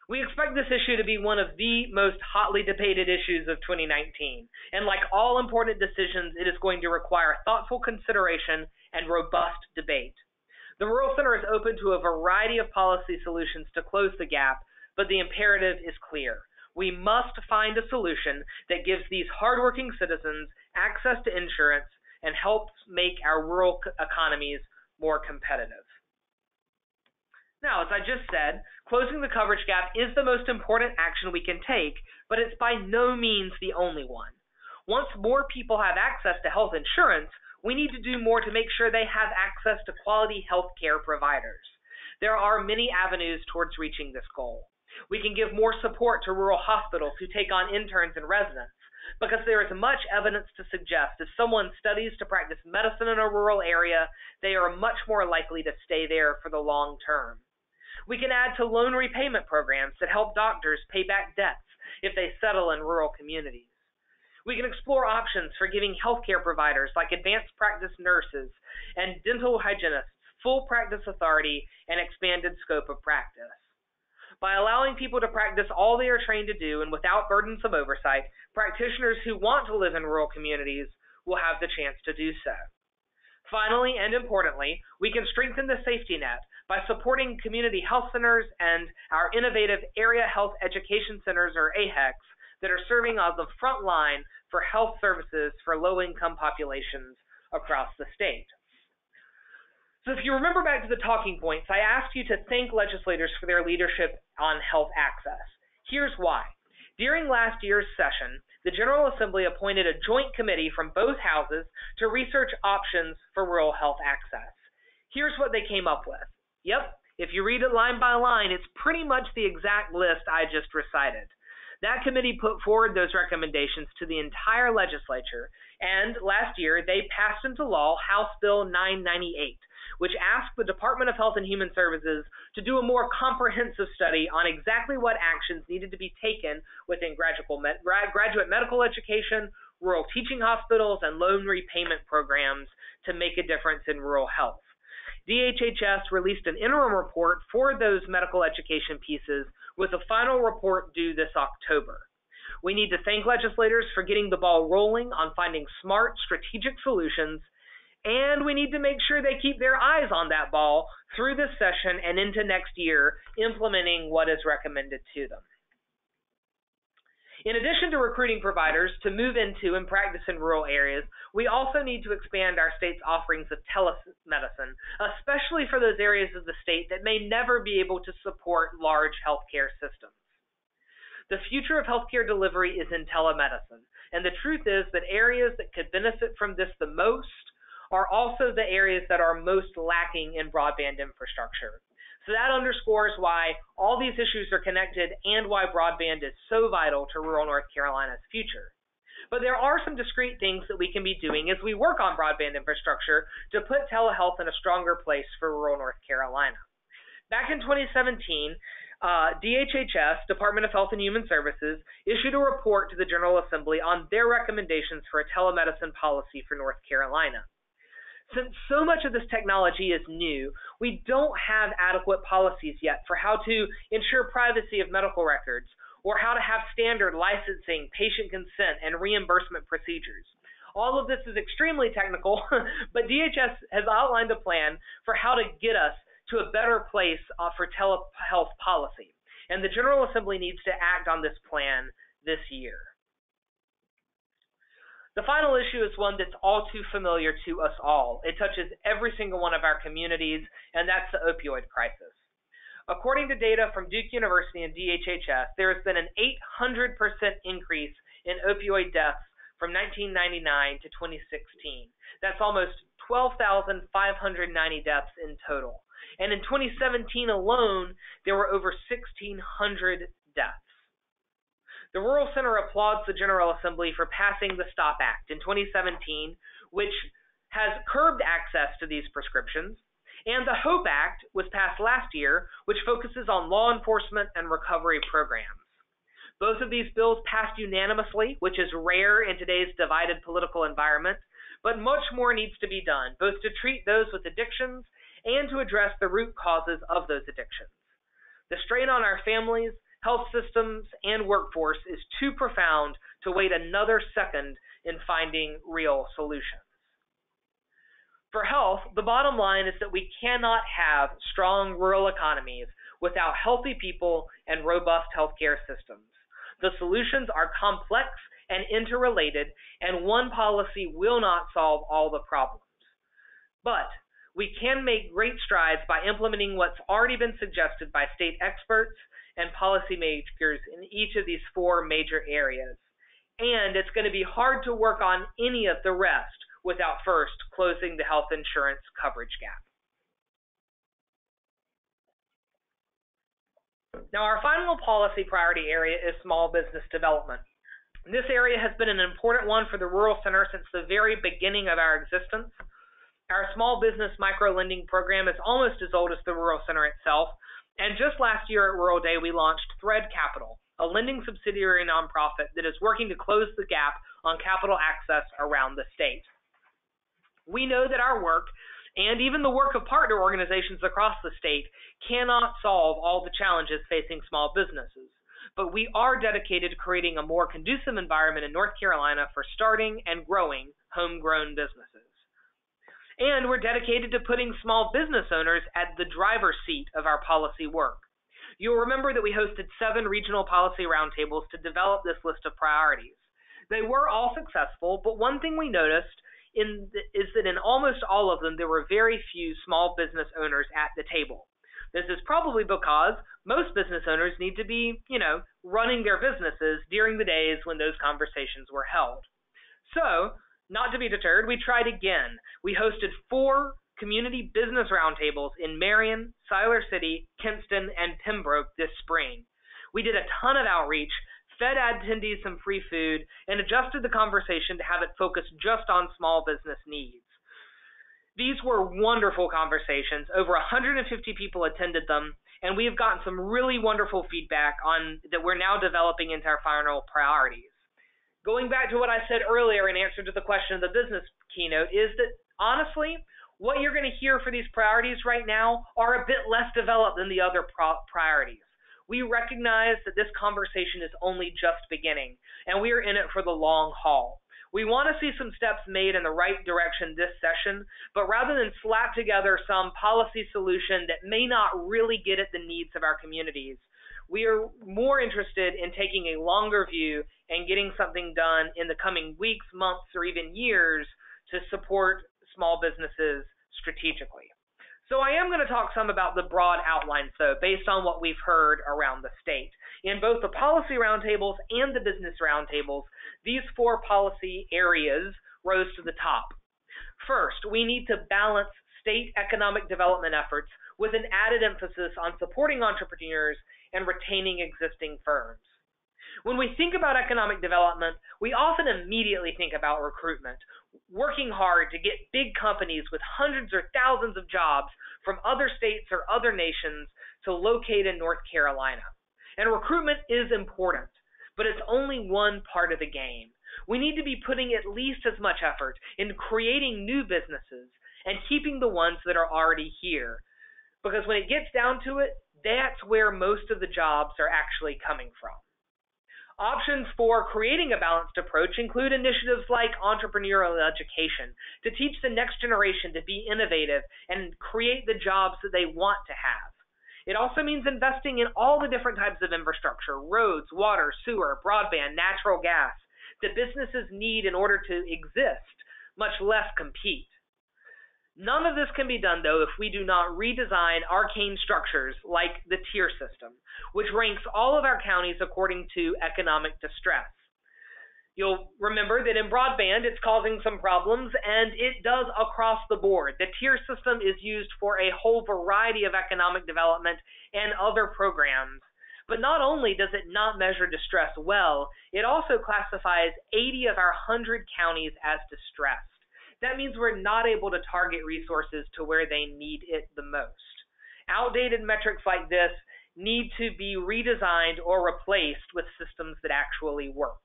We expect this issue to be one of the most hotly debated issues of 2019. And like all important decisions, it is going to require thoughtful consideration and robust debate. The Rural Center is open to a variety of policy solutions to close the gap, but the imperative is clear. We must find a solution that gives these hardworking citizens access to insurance and helps make our rural economies more competitive. Now, as I just said, closing the coverage gap is the most important action we can take, but it's by no means the only one. Once more people have access to health insurance, we need to do more to make sure they have access to quality health care providers. There are many avenues towards reaching this goal. We can give more support to rural hospitals who take on interns and residents, because there is much evidence to suggest if someone studies to practice medicine in a rural area, they are much more likely to stay there for the long term. We can add to loan repayment programs that help doctors pay back debts if they settle in rural communities. We can explore options for giving healthcare providers like advanced practice nurses and dental hygienists full practice authority and expanded scope of practice. By allowing people to practice all they are trained to do and without burdensome oversight, practitioners who want to live in rural communities will have the chance to do so. Finally, and importantly, we can strengthen the safety net by supporting community health centers and our innovative Area Health Education Centers, or AHECs, that are serving as the front line for health services for low-income populations across the state. So if you remember back to the talking points, I asked you to thank legislators for their leadership on health access. Here's why. During last year's session, the General Assembly appointed a joint committee from both houses to research options for rural health access. Here's what they came up with. Yep, if you read it line by line, it's pretty much the exact list I just recited. That committee put forward those recommendations to the entire legislature, and last year they passed into law House Bill 998, which asked the Department of Health and Human Services to do a more comprehensive study on exactly what actions needed to be taken within graduate medical education, rural teaching hospitals, and loan repayment programs to make a difference in rural health. DHHS released an interim report for those medical education pieces with a final report due this October. We need to thank legislators for getting the ball rolling on finding smart, strategic solutions, and we need to make sure they keep their eyes on that ball through this session and into next year, implementing what is recommended to them. In addition to recruiting providers to move into and practice in rural areas, we also need to expand our state's offerings of telemedicine, especially for those areas of the state that may never be able to support large healthcare systems. The future of healthcare delivery is in telemedicine, and the truth is that areas that could benefit from this the most are also the areas that are most lacking in broadband infrastructure. So that underscores why all these issues are connected and why broadband is so vital to rural North Carolina's future. But there are some discrete things that we can be doing as we work on broadband infrastructure to put telehealth in a stronger place for rural North Carolina. Back in 2017, DHHS, Department of Health and Human Services, issued a report to the General Assembly on their recommendations for a telemedicine policy for North Carolina. Since so much of this technology is new, we don't have adequate policies yet for how to ensure privacy of medical records or how to have standard licensing, patient consent, and reimbursement procedures. All of this is extremely technical, but DHS has outlined a plan for how to get us to a better place for telehealth policy, and the General Assembly needs to act on this plan this year. The final issue is one that's all too familiar to us all. It touches every single one of our communities, and that's the opioid crisis. According to data from Duke University and DHHS, there has been an 800% increase in opioid deaths from 1999 to 2016. That's almost 12,590 deaths in total. And in 2017 alone, there were over 1,600 deaths. The Rural Center applauds the General Assembly for passing the STOP Act in 2017, which has curbed access to these prescriptions, and the HOPE Act was passed last year, which focuses on law enforcement and recovery programs. Both of these bills passed unanimously, which is rare in today's divided political environment, but much more needs to be done, both to treat those with addictions and to address the root causes of those addictions. The strain on our families, health systems, and workforce is too profound to wait another second in finding real solutions. For health, the bottom line is that we cannot have strong rural economies without healthy people and robust healthcare systems. The solutions are complex and interrelated, and one policy will not solve all the problems. But we can make great strides by implementing what's already been suggested by state experts and policymakers in each of these four major areas. And it's going to be hard to work on any of the rest without first closing the health insurance coverage gap. Now, our final policy priority area is small business development. This area has been an important one for the Rural Center since the very beginning of our existence. Our small business micro-lending program is almost as old as the Rural Center itself, and just last year at Rural Day, we launched Thread Capital, a lending subsidiary nonprofit that is working to close the gap on capital access around the state. We know that our work, and even the work of partner organizations across the state, cannot solve all the challenges facing small businesses, but we are dedicated to creating a more conducive environment in North Carolina for starting and growing homegrown businesses. And we're dedicated to putting small business owners at the driver's seat of our policy work. You'll remember that we hosted 7 regional policy roundtables to develop this list of priorities. They were all successful, but one thing we noticed is that in almost all of them, there were very few small business owners at the table. This is probably because most business owners need to be, running their businesses during the days when those conversations were held. So, not to be deterred, we tried again. We hosted 4 community business roundtables in Marion, Siler City, Kinston, and Pembroke this spring. We did a ton of outreach, fed attendees some free food, and adjusted the conversation to have it focus just on small business needs. These were wonderful conversations. Over 150 people attended them, and we have gotten some really wonderful feedback that we're now developing into our final priorities. Going back to what I said earlier in answer to the question of the business keynote is that, honestly, what you're going to hear for these priorities right now are a bit less developed than the other priorities. we recognize that this conversation is only just beginning, and we are in it for the long haul. We want to see some steps made in the right direction this session, but rather than slap together some policy solution that may not really get at the needs of our communities, we are more interested in taking a longer view and getting something done in the coming weeks, months, or even years to support small businesses strategically. So I am going to talk some about the broad outlines, though, based on what we've heard around the state. In both the policy roundtables and the business roundtables, these 4 policy areas rose to the top. First, we need to balance state economic development efforts with an added emphasis on supporting entrepreneurs and retaining existing firms. When we think about economic development, we often immediately think about recruitment, working hard to get big companies with hundreds or thousands of jobs from other states or other nations to locate in North Carolina. And recruitment is important, but it's only one part of the game. We need to be putting at least as much effort in creating new businesses and keeping the ones that are already here. Because when it gets down to it, that's where most of the jobs are actually coming from. Options for creating a balanced approach include initiatives like entrepreneurial education to teach the next generation to be innovative and create the jobs that they want to have. It also means investing in all the different types of infrastructure, roads, water, sewer, broadband, natural gas, that businesses need in order to exist, much less compete. None of this can be done, though, if we do not redesign arcane structures like the tier system, which ranks all of our counties according to economic distress. You'll remember that in broadband, it's causing some problems, and it does across the board. The tier system is used for a whole variety of economic development and other programs. But not only does it not measure distress well, it also classifies 80 of our 100 counties as distressed. That means we're not able to target resources to where they need it the most. Outdated metrics like this need to be redesigned or replaced with systems that actually work.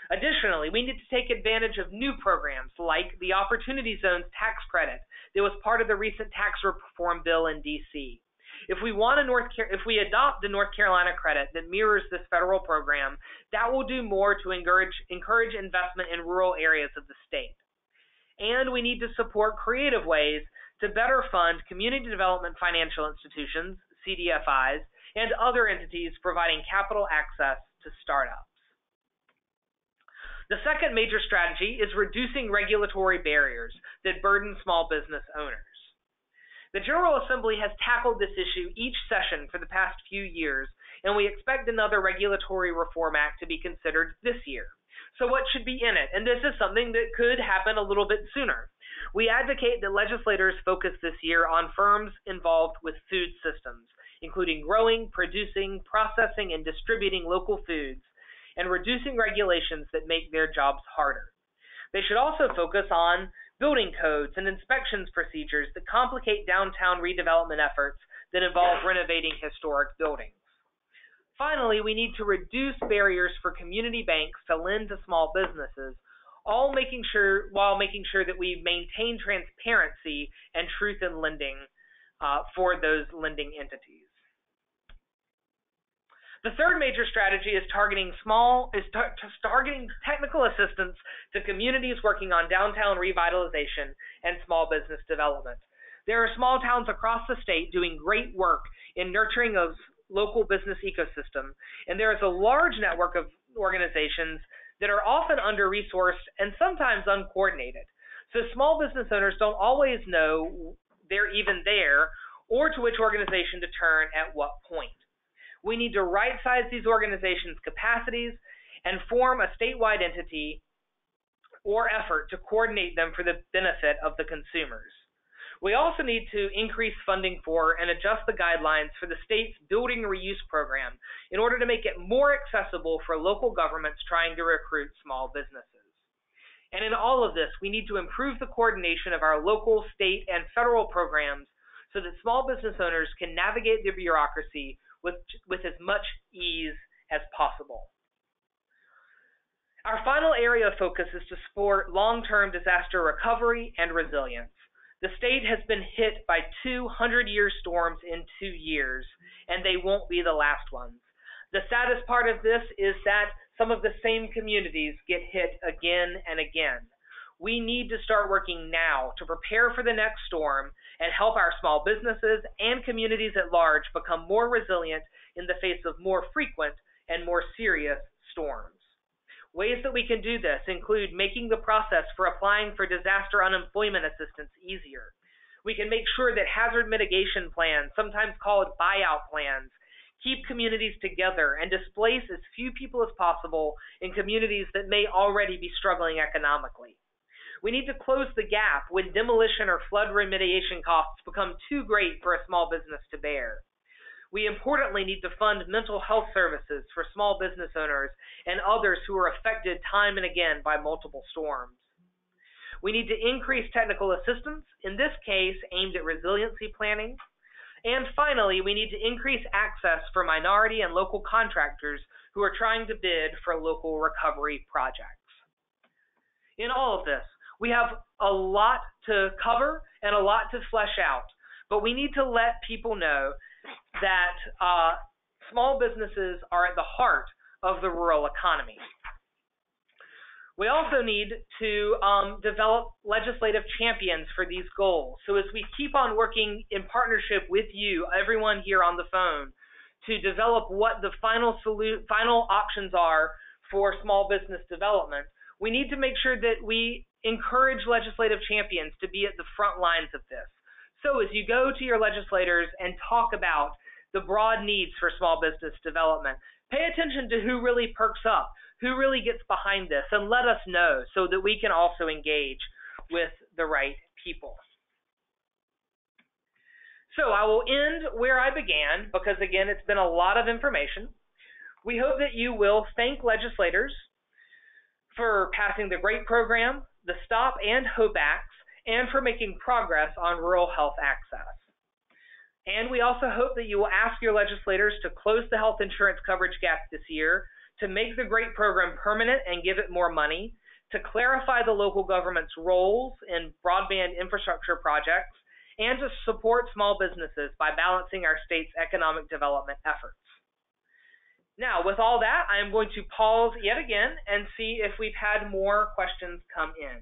Additionally, we need to take advantage of new programs like the Opportunity Zones tax credit that was part of the recent tax reform bill in D.C. If we adopt the North Carolina credit that mirrors this federal program, that will do more to encourage investment in rural areas of the state. And we need to support creative ways to better fund community development financial institutions, CDFIs, and other entities providing capital access to startups. The second major strategy is reducing regulatory barriers that burden small business owners. The General Assembly has tackled this issue each session for the past few years, and we expect another regulatory reform act to be considered this year. So what should be in it? And this is something that could happen a little bit sooner. We advocate that legislators focus this year on firms involved with food systems, including growing, producing, processing, and distributing local foods, and reducing regulations that make their jobs harder. They should also focus on building codes and inspections procedures that complicate downtown redevelopment efforts that involve renovating historic buildings. Finally, we need to reduce barriers for community banks to lend to small businesses, while making sure that we maintain transparency and truth in lending for those lending entities. The third major strategy is targeting technical assistance to communities working on downtown revitalization and small business development. There are small towns across the state doing great work in nurturing a local business ecosystem, and there is a large network of organizations that are often under-resourced and sometimes uncoordinated. So small business owners don't always know they're even there or to which organization to turn at what point. We need to right-size these organizations' capacities and form a statewide entity or effort to coordinate them for the benefit of the consumers. We also need to increase funding for and adjust the guidelines for the state's building reuse program in order to make it more accessible for local governments trying to recruit small businesses. And in all of this, we need to improve the coordination of our local, state, and federal programs so that small business owners can navigate the bureaucracy with as much ease as possible. Our final area of focus is to support long-term disaster recovery and resilience. The state has been hit by 200-year storms in 2 years, and they won't be the last ones. The saddest part of this is that some of the same communities get hit again and again. We need to start working now to prepare for the next storm and help our small businesses and communities at large become more resilient in the face of more frequent and more serious storms. Ways that we can do this include making the process for applying for disaster unemployment assistance easier. We can make sure that hazard mitigation plans, sometimes called buyout plans, keep communities together and displace as few people as possible in communities that may already be struggling economically. We need to close the gap when demolition or flood remediation costs become too great for a small business to bear. We importantly need to fund mental health services for small business owners and others who are affected time and again by multiple storms. We need to increase technical assistance, in this case aimed at resiliency planning. And finally, we need to increase access for minority and local contractors who are trying to bid for local recovery projects. In all of this, we have a lot to cover and a lot to flesh out, but we need to let people know that small businesses are at the heart of the rural economy. We also need to develop legislative champions for these goals. So as we keep on working in partnership with you, everyone here on the phone, to develop what the final options are for small business development, we need to make sure that we encourage legislative champions to be at the front lines of this. So as you go to your legislators and talk about the broad needs for small business development, pay attention to who really perks up, who really gets behind this, and let us know so that we can also engage with the right people. So I will end where I began because, again, it's been a lot of information. We hope that you will thank legislators for passing the GREAT program, the STOP and HOPE Acts, and for making progress on rural health access. And we also hope that you will ask your legislators to close the health insurance coverage gap this year, to make the GREAT program permanent and give it more money, to clarify the local government's roles in broadband infrastructure projects, and to support small businesses by balancing our state's economic development efforts. Now, with all that, I am going to pause yet again and see if we've had more questions come in.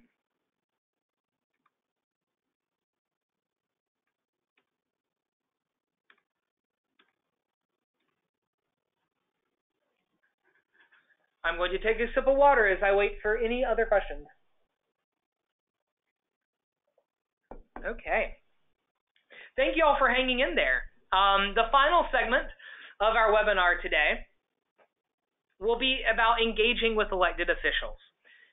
I'm going to take a sip of water as I wait for any other questions. Okay. Thank you all for hanging in there. The final segment of our webinar today will be about engaging with elected officials.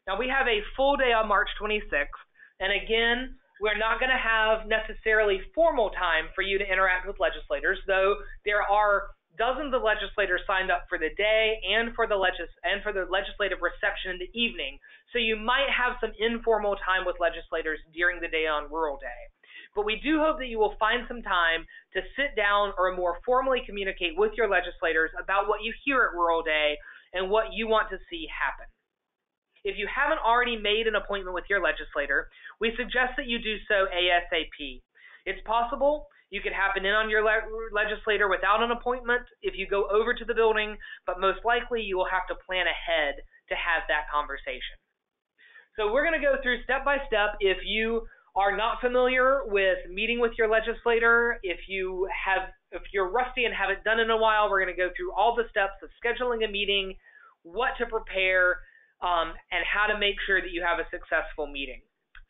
Now, we have a full day on March 26th, and again, we're not going to have necessarily formal time for you to interact with legislators, though there are dozens of legislators signed up for the day and for the legislative reception in the evening, so you might have some informal time with legislators during the day on Rural Day. But we do hope that you will find some time to sit down or more formally communicate with your legislators about what you hear at Rural Day and what you want to see happen. If you haven't already made an appointment with your legislator, we suggest that you do so ASAP. It's possible you could happen in on your legislator without an appointment if you go over to the building, but most likely you will have to plan ahead to have that conversation. So we're going to go through step by step. If you are not familiar with meeting with your legislator, if you're rusty and haven't done it in a while, we're going to go through all the steps of scheduling a meeting, what to prepare, and how to make sure that you have a successful meeting.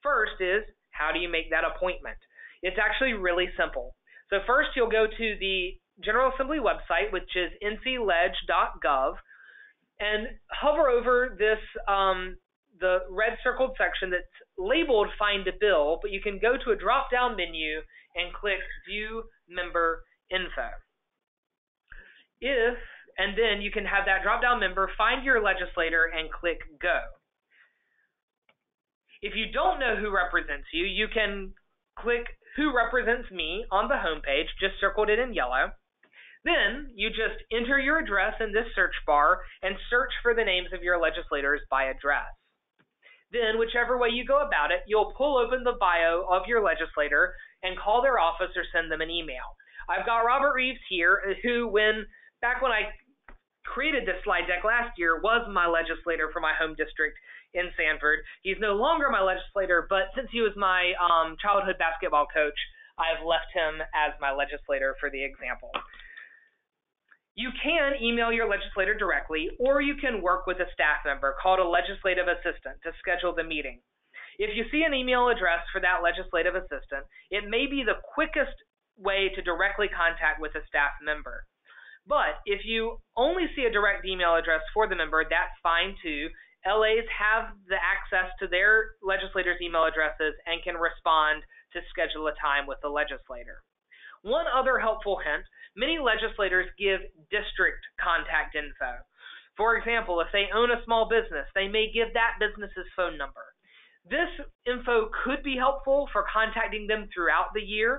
First is, how do you make that appointment? It's actually really simple. So first you'll go to the General Assembly website, which is ncleg.gov, and hover over this the red circled section that's labeled Find a Bill, but you can go to a drop-down menu and click View Member Info. And then you can have that drop-down member find your legislator and click Go. If you don't know who represents you, you can click Who Represents Me on the homepage, just circled it in yellow. Then you just enter your address in this search bar and search for the names of your legislators by address. Then, whichever way you go about it, you'll pull open the bio of your legislator and call their office or send them an email. I've got Robert Reeves here, who, back when I created this slide deck last year, was my legislator for my home district in Sanford. He's no longer my legislator, but since he was my childhood basketball coach, I've left him as my legislator for the example. You can email your legislator directly, or you can work with a staff member called a legislative assistant to schedule the meeting. If you see an email address for that legislative assistant, it may be the quickest way to directly contact with a staff member. But if you only see a direct email address for the member, that's fine too. LAs have the access to their legislators' email addresses and can respond to schedule a time with the legislator. One other helpful hint, many legislators give district contact info. For example, if they own a small business, they may give that business's phone number. This info could be helpful for contacting them throughout the year.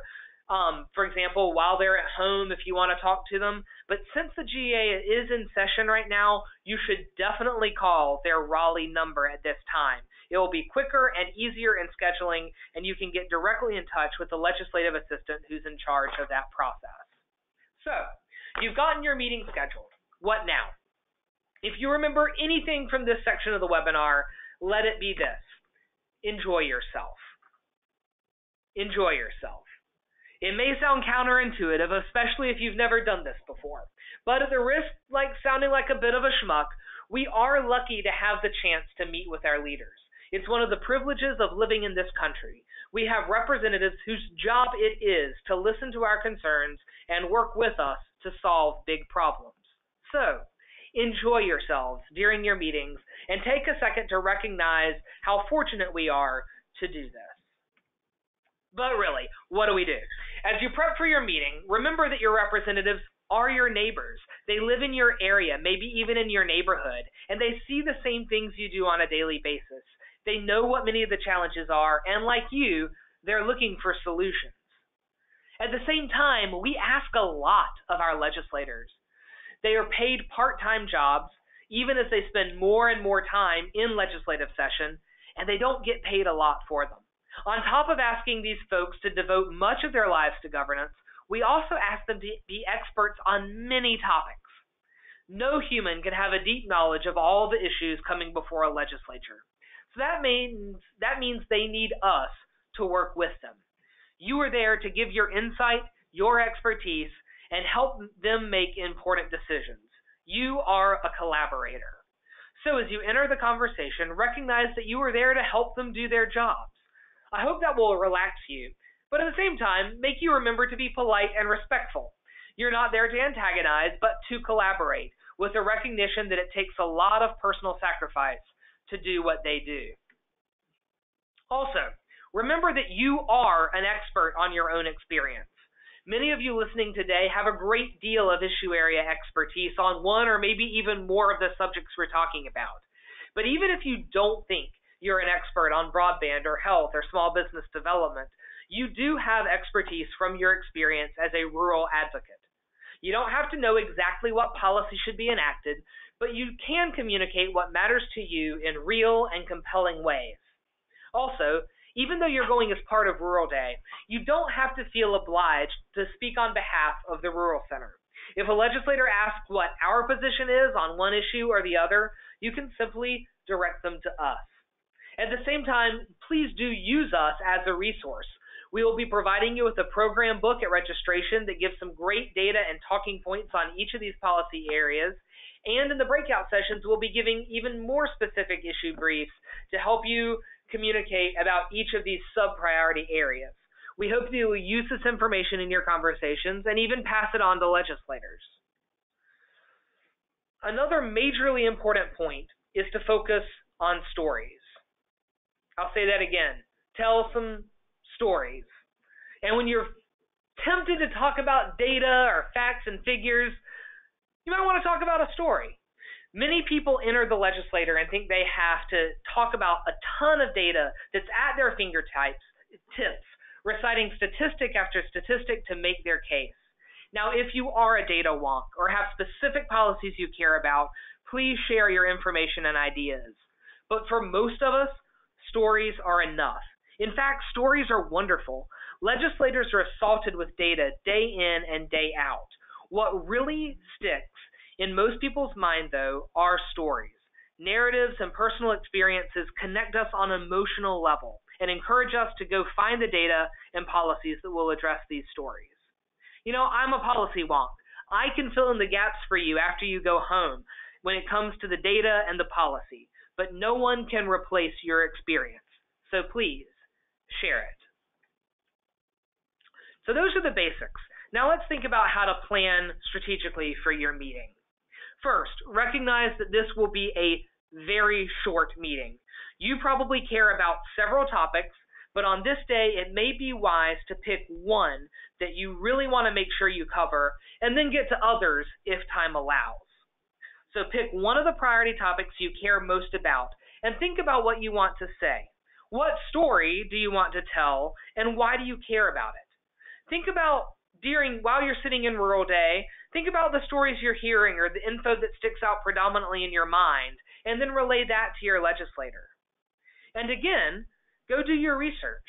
For example, while they're at home, if you want to talk to them. But since the GA is in session right now, you should definitely call their Raleigh number at this time. It will be quicker and easier in scheduling, and you can get directly in touch with the legislative assistant who's in charge of that process. So, you've gotten your meeting scheduled. What now? If you remember anything from this section of the webinar, let it be this. Enjoy yourself. Enjoy yourself. It may sound counterintuitive, especially if you've never done this before, but at the risk of sounding like a bit of a schmuck, we are lucky to have the chance to meet with our leaders. It's one of the privileges of living in this country. We have representatives whose job it is to listen to our concerns and work with us to solve big problems. So, enjoy yourselves during your meetings and take a second to recognize how fortunate we are to do this. But really, what do we do? As you prep for your meeting, remember that your representatives are your neighbors. They live in your area, maybe even in your neighborhood, and they see the same things you do on a daily basis. They know what many of the challenges are, and like you, they're looking for solutions. At the same time, we ask a lot of our legislators. They are paid part-time jobs, even as they spend more and more time in legislative session, and they don't get paid a lot for them. On top of asking these folks to devote much of their lives to governance, we also ask them to be experts on many topics. No human can have a deep knowledge of all the issues coming before a legislature. So that means they need us to work with them. You are there to give your insight, your expertise, and help them make important decisions. You are a collaborator. So as you enter the conversation, recognize that you are there to help them do their jobs. I hope that will relax you, but at the same time, make you remember to be polite and respectful. You're not there to antagonize, but to collaborate, with the recognition that it takes a lot of personal sacrifice to do what they do. Also, remember that you are an expert on your own experience. Many of you listening today have a great deal of issue area expertise on one or maybe even more of the subjects we're talking about. But even if you don't think you're an expert on broadband or health or small business development, you do have expertise from your experience as a rural advocate. You don't have to know exactly what policy should be enacted, but you can communicate what matters to you in real and compelling ways. Also, even though you're going as part of Rural Day, you don't have to feel obliged to speak on behalf of the Rural Center. If a legislator asks what our position is on one issue or the other, you can simply direct them to us. At the same time, please do use us as a resource. We will be providing you with a program book at registration that gives some great data and talking points on each of these policy areas. And in the breakout sessions, we'll be giving even more specific issue briefs to help you communicate about each of these sub-priority areas. We hope that you will use this information in your conversations and even pass it on to legislators. Another majorly important point is to focus on stories. I'll say that again. Tell some stories. And when you're tempted to talk about data or facts and figures, you might want to talk about a story. Many people enter the legislature and think they have to talk about a ton of data that's at their fingertips, reciting statistic after statistic to make their case. Now, if you are a data wonk or have specific policies you care about, please share your information and ideas. But for most of us, stories are enough. In fact, stories are wonderful. Legislators are assaulted with data day in and day out. What really sticks in most people's mind, though, are stories. Narratives and personal experiences connect us on an emotional level and encourage us to go find the data and policies that will address these stories. I'm a policy wonk. I can fill in the gaps for you after you go home when it comes to the data and the policy, but no one can replace your experience. So please, share it. So those are the basics. Now let's think about how to plan strategically for your meeting. First, recognize that this will be a very short meeting. You probably care about several topics, but on this day, it may be wise to pick one that you really want to make sure you cover, and then get to others if time allows. So pick one of the priority topics you care most about, and think about what you want to say. What story do you want to tell, and why do you care about it? Think about while you're sitting in Rural Day, think about the stories you're hearing or the info that sticks out predominantly in your mind, and then relay that to your legislator. And again, go do your research.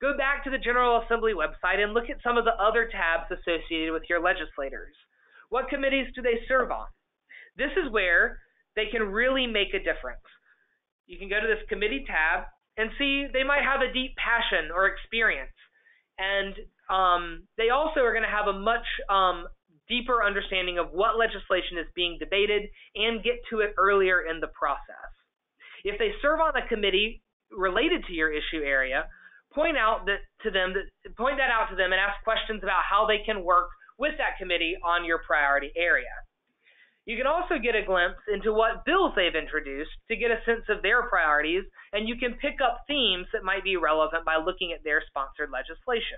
Go back to the General Assembly website and look at some of the other tabs associated with your legislators. What committees do they serve on? This is where they can really make a difference. You can go to this committee tab and see they might have a deep passion or experience. And they also are going to have a much deeper understanding of what legislation is being debated and get to it earlier in the process. If they serve on a committee related to your issue area, point that out to them and ask questions about how they can work with that committee on your priority area. You can also get a glimpse into what bills they've introduced to get a sense of their priorities, and you can pick up themes that might be relevant by looking at their sponsored legislation.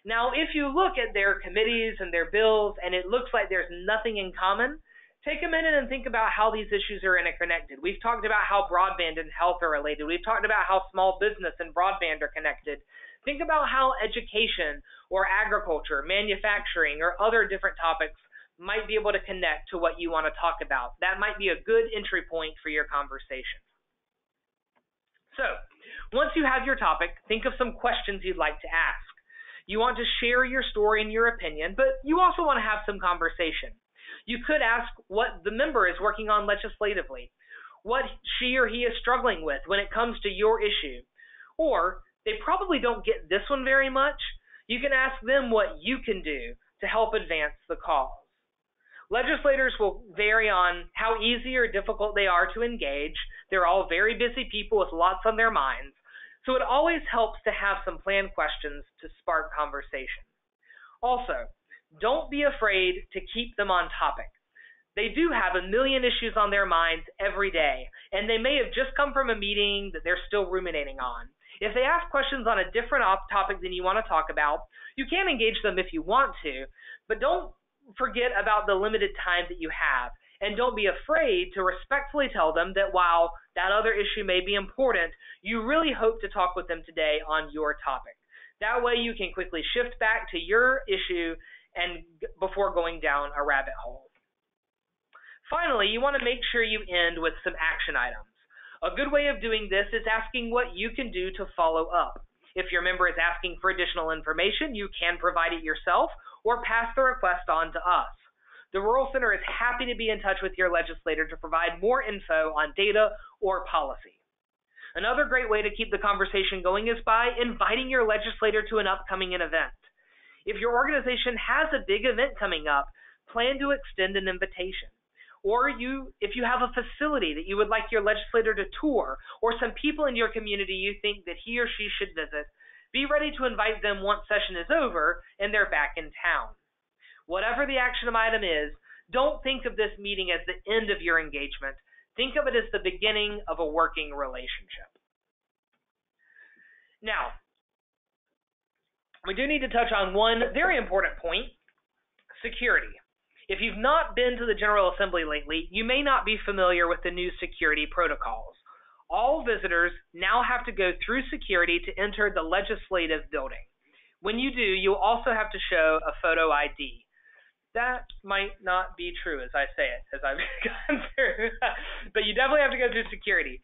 Now, if you look at their committees and their bills and it looks like there's nothing in common, take a minute and think about how these issues are interconnected. We've talked about how broadband and health are related. We've talked about how small business and broadband are connected. Think about how education or agriculture, manufacturing, or other different topics might be able to connect to what you want to talk about. That might be a good entry point for your conversation. So, once you have your topic, think of some questions you'd like to ask. You want to share your story and your opinion, but you also want to have some conversation. You could ask what the member is working on legislatively, what she or he is struggling with when it comes to your issue. Or, they probably don't get this one very much. You can ask them what you can do to help advance the cause. Legislators will vary on how easy or difficult they are to engage. They're all very busy people with lots on their minds. So it always helps to have some planned questions to spark conversation. Also, don't be afraid to keep them on topic. They do have a million issues on their minds every day, and they may have just come from a meeting that they're still ruminating on. If they ask questions on a different topic than you want to talk about, you can engage them if you want to, but don't forget about the limited time that you have. And don't be afraid to respectfully tell them that while that other issue may be important, you really hope to talk with them today on your topic. That way you can quickly shift back to your issue and before going down a rabbit hole. Finally, you want to make sure you end with some action items. A good way of doing this is asking what you can do to follow up. If your member is asking for additional information, you can provide it yourself or pass the request on to us. The Rural Center is happy to be in touch with your legislator to provide more info on data or policy. Another great way to keep the conversation going is by inviting your legislator to an upcoming event. If your organization has a big event coming up, plan to extend an invitation. Or if you have a facility that you would like your legislator to tour, or some people in your community you think that he or she should visit, be ready to invite them once session is over and they're back in town. Whatever the action item is, don't think of this meeting as the end of your engagement. Think of it as the beginning of a working relationship. Now, we do need to touch on one very important point, security. If you've not been to the General Assembly lately, you may not be familiar with the new security protocols. All visitors now have to go through security to enter the legislative building. When you do, you'll also have to show a photo ID. That might not be true as I say it, as I've gone through, but you definitely have to go through security.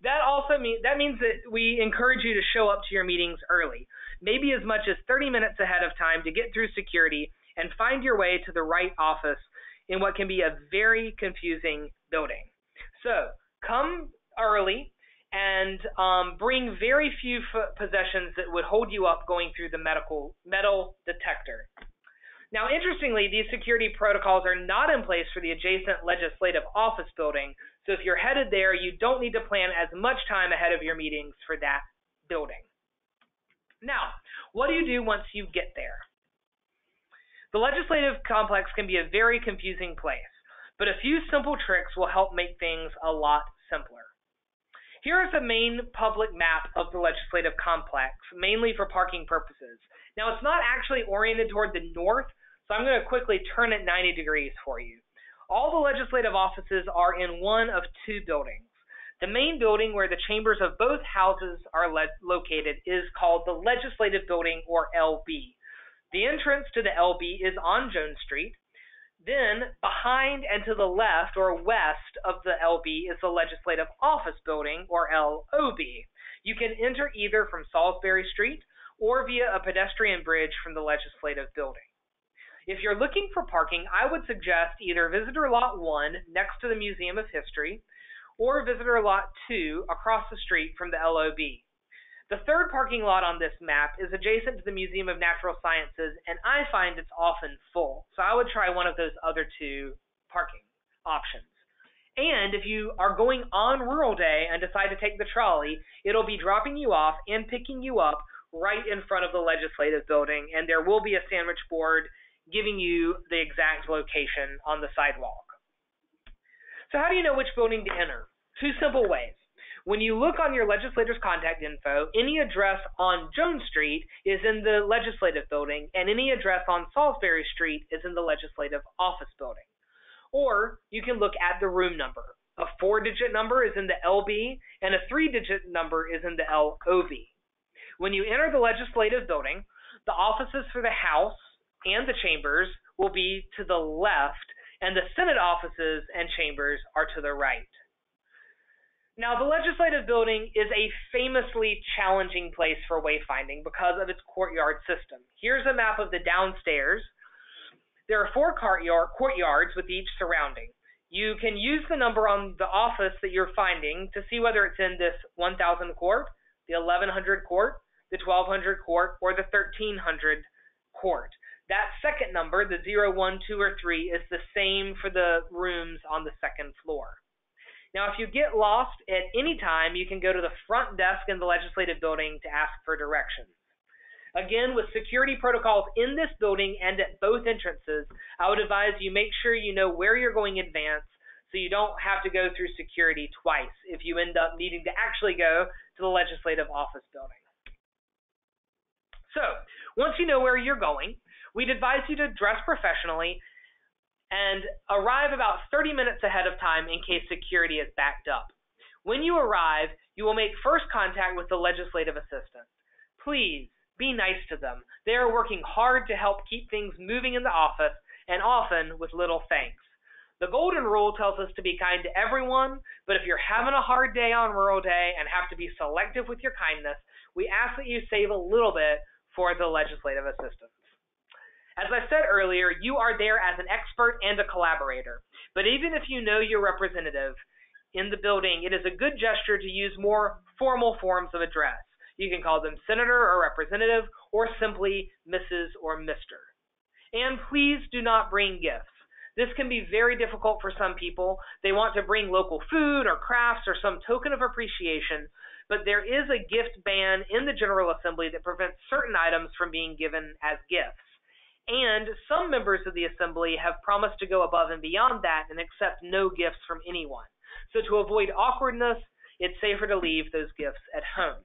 That means that we encourage you to show up to your meetings early, maybe as much as 30 minutes ahead of time to get through security and find your way to the right office in what can be a very confusing building. So come early and bring very few possessions that would hold you up going through the metal detector. Now, interestingly, these security protocols are not in place for the adjacent legislative office building, so if you're headed there, you don't need to plan as much time ahead of your meetings for that building. Now, what do you do once you get there? The legislative complex can be a very confusing place, but a few simple tricks will help make things a lot simpler. Here is the main public map of the legislative complex, mainly for parking purposes. Now, it's not actually oriented toward the north, so I'm going to quickly turn it 90 degrees for you. All the legislative offices are in one of two buildings. The main building where the chambers of both houses are located is called the Legislative Building, or LB. The entrance to the LB is on Jones Street. Then, behind and to the left or west of the LB is the Legislative Office Building, or LOB. You can enter either from Salisbury Street or via a pedestrian bridge from the Legislative Building. If you're looking for parking, I would suggest either Visitor Lot 1 next to the Museum of History or Visitor Lot 2 across the street from the LOB. The third parking lot on this map is adjacent to the Museum of Natural Sciences, and I find it's often full, so I would try one of those other two parking options. And if you are going on Rural Day and decide to take the trolley, it'll be dropping you off and picking you up right in front of the Legislative Building, and there will be a sandwich board giving you the exact location on the sidewalk. So how do you know which building to enter? Two simple ways. When you look on your legislator's contact info, any address on Jones Street is in the Legislative Building, and any address on Salisbury Street is in the Legislative Office Building. Or you can look at the room number. A 4-digit number is in the LB, and a 3-digit number is in the LOB. When you enter the Legislative Building, the offices for the House and the chambers will be to the left, and the Senate offices and chambers are to the right. Now, the Legislative Building is a famously challenging place for wayfinding because of its courtyard system. Here's a map of the downstairs. There are 4 courtyards with each surrounding. You can use the number on the office that you're finding to see whether it's in this 1000 court, the 1100 court, the 1200 court, or the 1300 court. That second number, the 0, 1, 2, or 3, is the same for the rooms on the second floor. Now, if you get lost at any time, you can go to the front desk in the Legislative Building to ask for directions. Again, with security protocols in this building and at both entrances, I would advise you make sure you know where you're going in advance so you don't have to go through security twice if you end up needing to actually go to the Legislative Office Building. So, once you know where you're going, we'd advise you to dress professionally and arrive about 30 minutes ahead of time in case security is backed up. When you arrive, you will make first contact with the legislative assistant. Please be nice to them. They are working hard to help keep things moving in the office, and often with little thanks. The golden rule tells us to be kind to everyone, but if you're having a hard day on Rural Day and have to be selective with your kindness, we ask that you save a little bit for the legislative assistants. As I said earlier, you are there as an expert and a collaborator, but even if you know your representative in the building, it is a good gesture to use more formal forms of address. You can call them Senator or Representative, or simply Mrs. or Mr. And please do not bring gifts. This can be very difficult for some people. They want to bring local food or crafts or some token of appreciation, but there is a gift ban in the General Assembly that prevents certain items from being given as gifts. And some members of the Assembly have promised to go above and beyond that and accept no gifts from anyone. So to avoid awkwardness, it's safer to leave those gifts at home.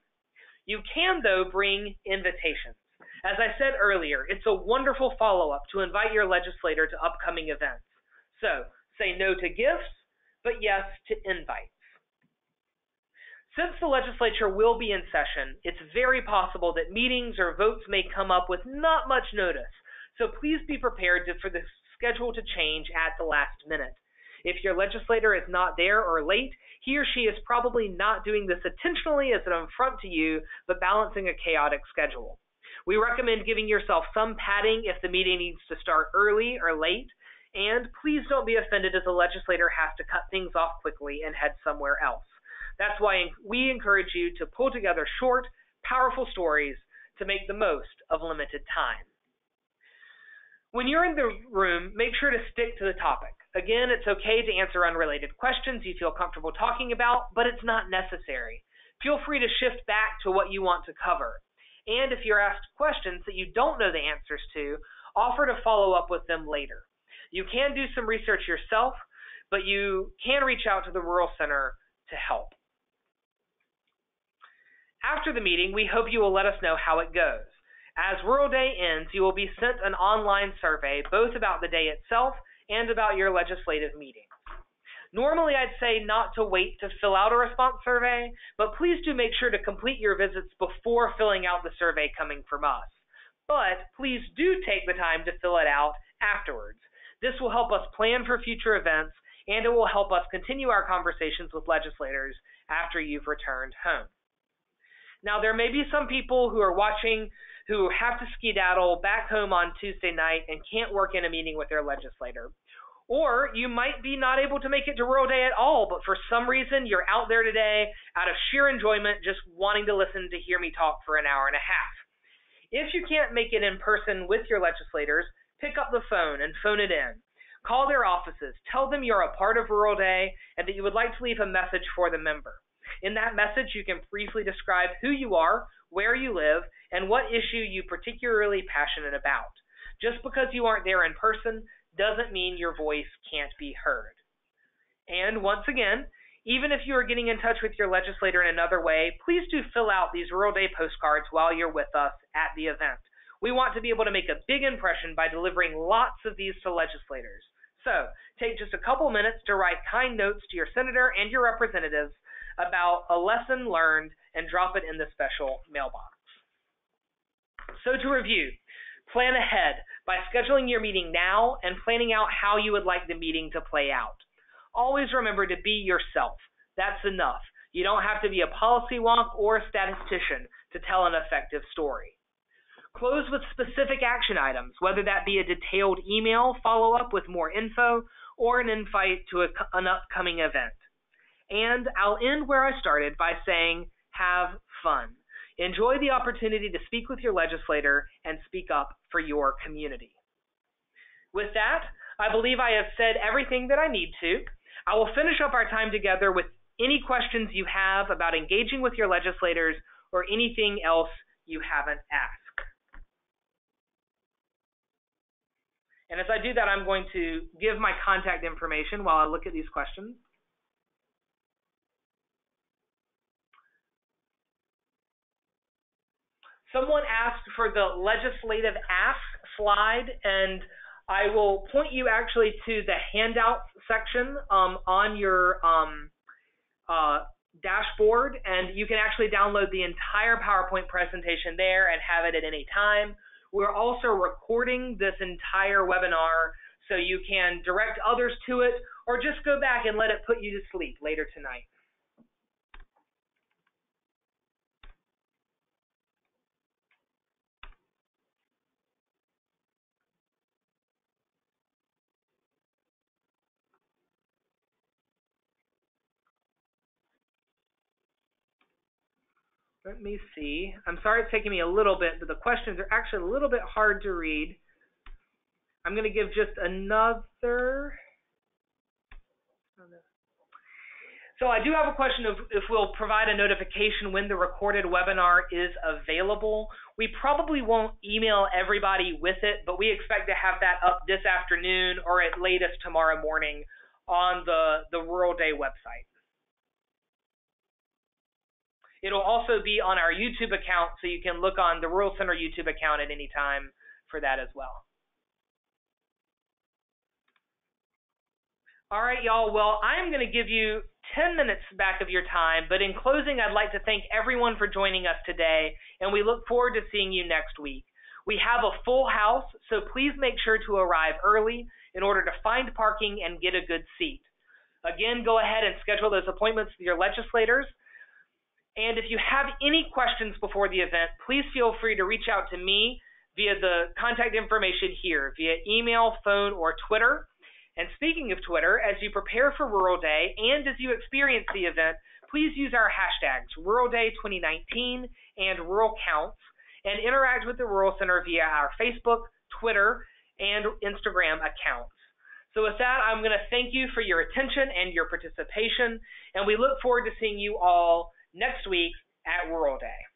You can, though, bring invitations. As I said earlier, it's a wonderful follow-up to invite your legislator to upcoming events. So, say no to gifts, but yes to invites. Since the legislature will be in session, it's very possible that meetings or votes may come up with not much notice. So please be prepared for the schedule to change at the last minute. If your legislator is not there or late, he or she is probably not doing this intentionally as an affront to you, but balancing a chaotic schedule. We recommend giving yourself some padding if the meeting needs to start early or late, and please don't be offended if the legislator has to cut things off quickly and head somewhere else. That's why we encourage you to pull together short, powerful stories to make the most of limited time. When you're in the room, make sure to stick to the topic. Again, it's okay to answer unrelated questions you feel comfortable talking about, but it's not necessary. Feel free to shift back to what you want to cover. And if you're asked questions that you don't know the answers to, offer to follow up with them later. You can do some research yourself, but you can reach out to the Rural Center to help. After the meeting, we hope you will let us know how it goes. As Rural Day ends, you will be sent an online survey both about the day itself and about your legislative meetings. Normally, I'd say not to wait to fill out a response survey, but please do make sure to complete your visits before filling out the survey coming from us. But please do take the time to fill it out afterwards. This will help us plan for future events, and it will help us continue our conversations with legislators after you've returned home. Now, there may be some people who are watching who have to skedaddle back home on Tuesday night and can't work in a meeting with their legislator. Or you might be not able to make it to Rural Day at all, but for some reason you're out there today out of sheer enjoyment just wanting to listen to hear me talk for an hour and a half. If you can't make it in person with your legislators, pick up the phone and phone it in. Call their offices, tell them you're a part of Rural Day and that you would like to leave a message for the member. In that message, you can briefly describe who you are, where you live, and what issue you're particularly passionate about. Just because you aren't there in person doesn't mean your voice can't be heard. And once again, even if you are getting in touch with your legislator in another way, please do fill out these Rural Day postcards while you're with us at the event. We want to be able to make a big impression by delivering lots of these to legislators. So, take just a couple minutes to write kind notes to your senator and your representatives about a lesson learned and drop it in the special mailbox. So to review, plan ahead by scheduling your meeting now and planning out how you would like the meeting to play out. Always remember to be yourself. That's enough. You don't have to be a policy wonk or a statistician to tell an effective story. Close with specific action items, whether that be a detailed email follow-up with more info or an invite to an upcoming event. And I'll end where I started by saying, have fun. Enjoy the opportunity to speak with your legislator and speak up for your community. With that, I believe I have said everything that I need to. I will finish up our time together with any questions you have about engaging with your legislators or anything else you haven't asked. And as I do that, I'm going to give my contact information while I look at these questions. Someone asked for the legislative ask slide, and I will point you actually to the handouts section on your dashboard, and you can actually download the entire PowerPoint presentation there and have it at any time. We're also recording this entire webinar so you can direct others to it or just go back and let it put you to sleep later tonight. Let me see. I'm sorry it's taking me a little bit, but the questions are actually a little bit hard to read. I'm going to give just another. So I do have a question of if we'll provide a notification when the recorded webinar is available. We probably won't email everybody with it, but we expect to have that up this afternoon or at latest tomorrow morning on the Rural Day website. It'll also be on our YouTube account, so you can look on the Rural Center YouTube account at any time for that as well. All right, y'all. Well, I'm going to give you 10 minutes back of your time, but in closing, I'd like to thank everyone for joining us today, and we look forward to seeing you next week. We have a full house, so please make sure to arrive early in order to find parking and get a good seat. Again, go ahead and schedule those appointments with your legislators. And if you have any questions before the event, please feel free to reach out to me via the contact information here, via email, phone, or Twitter. And speaking of Twitter, as you prepare for Rural Day and as you experience the event, please use our hashtags Rural Day 2019 and Rural Counts, and interact with the Rural Center via our Facebook, Twitter, and Instagram accounts. So with that, I'm going to thank you for your attention and your participation, and we look forward to seeing you all next week at Rural Day.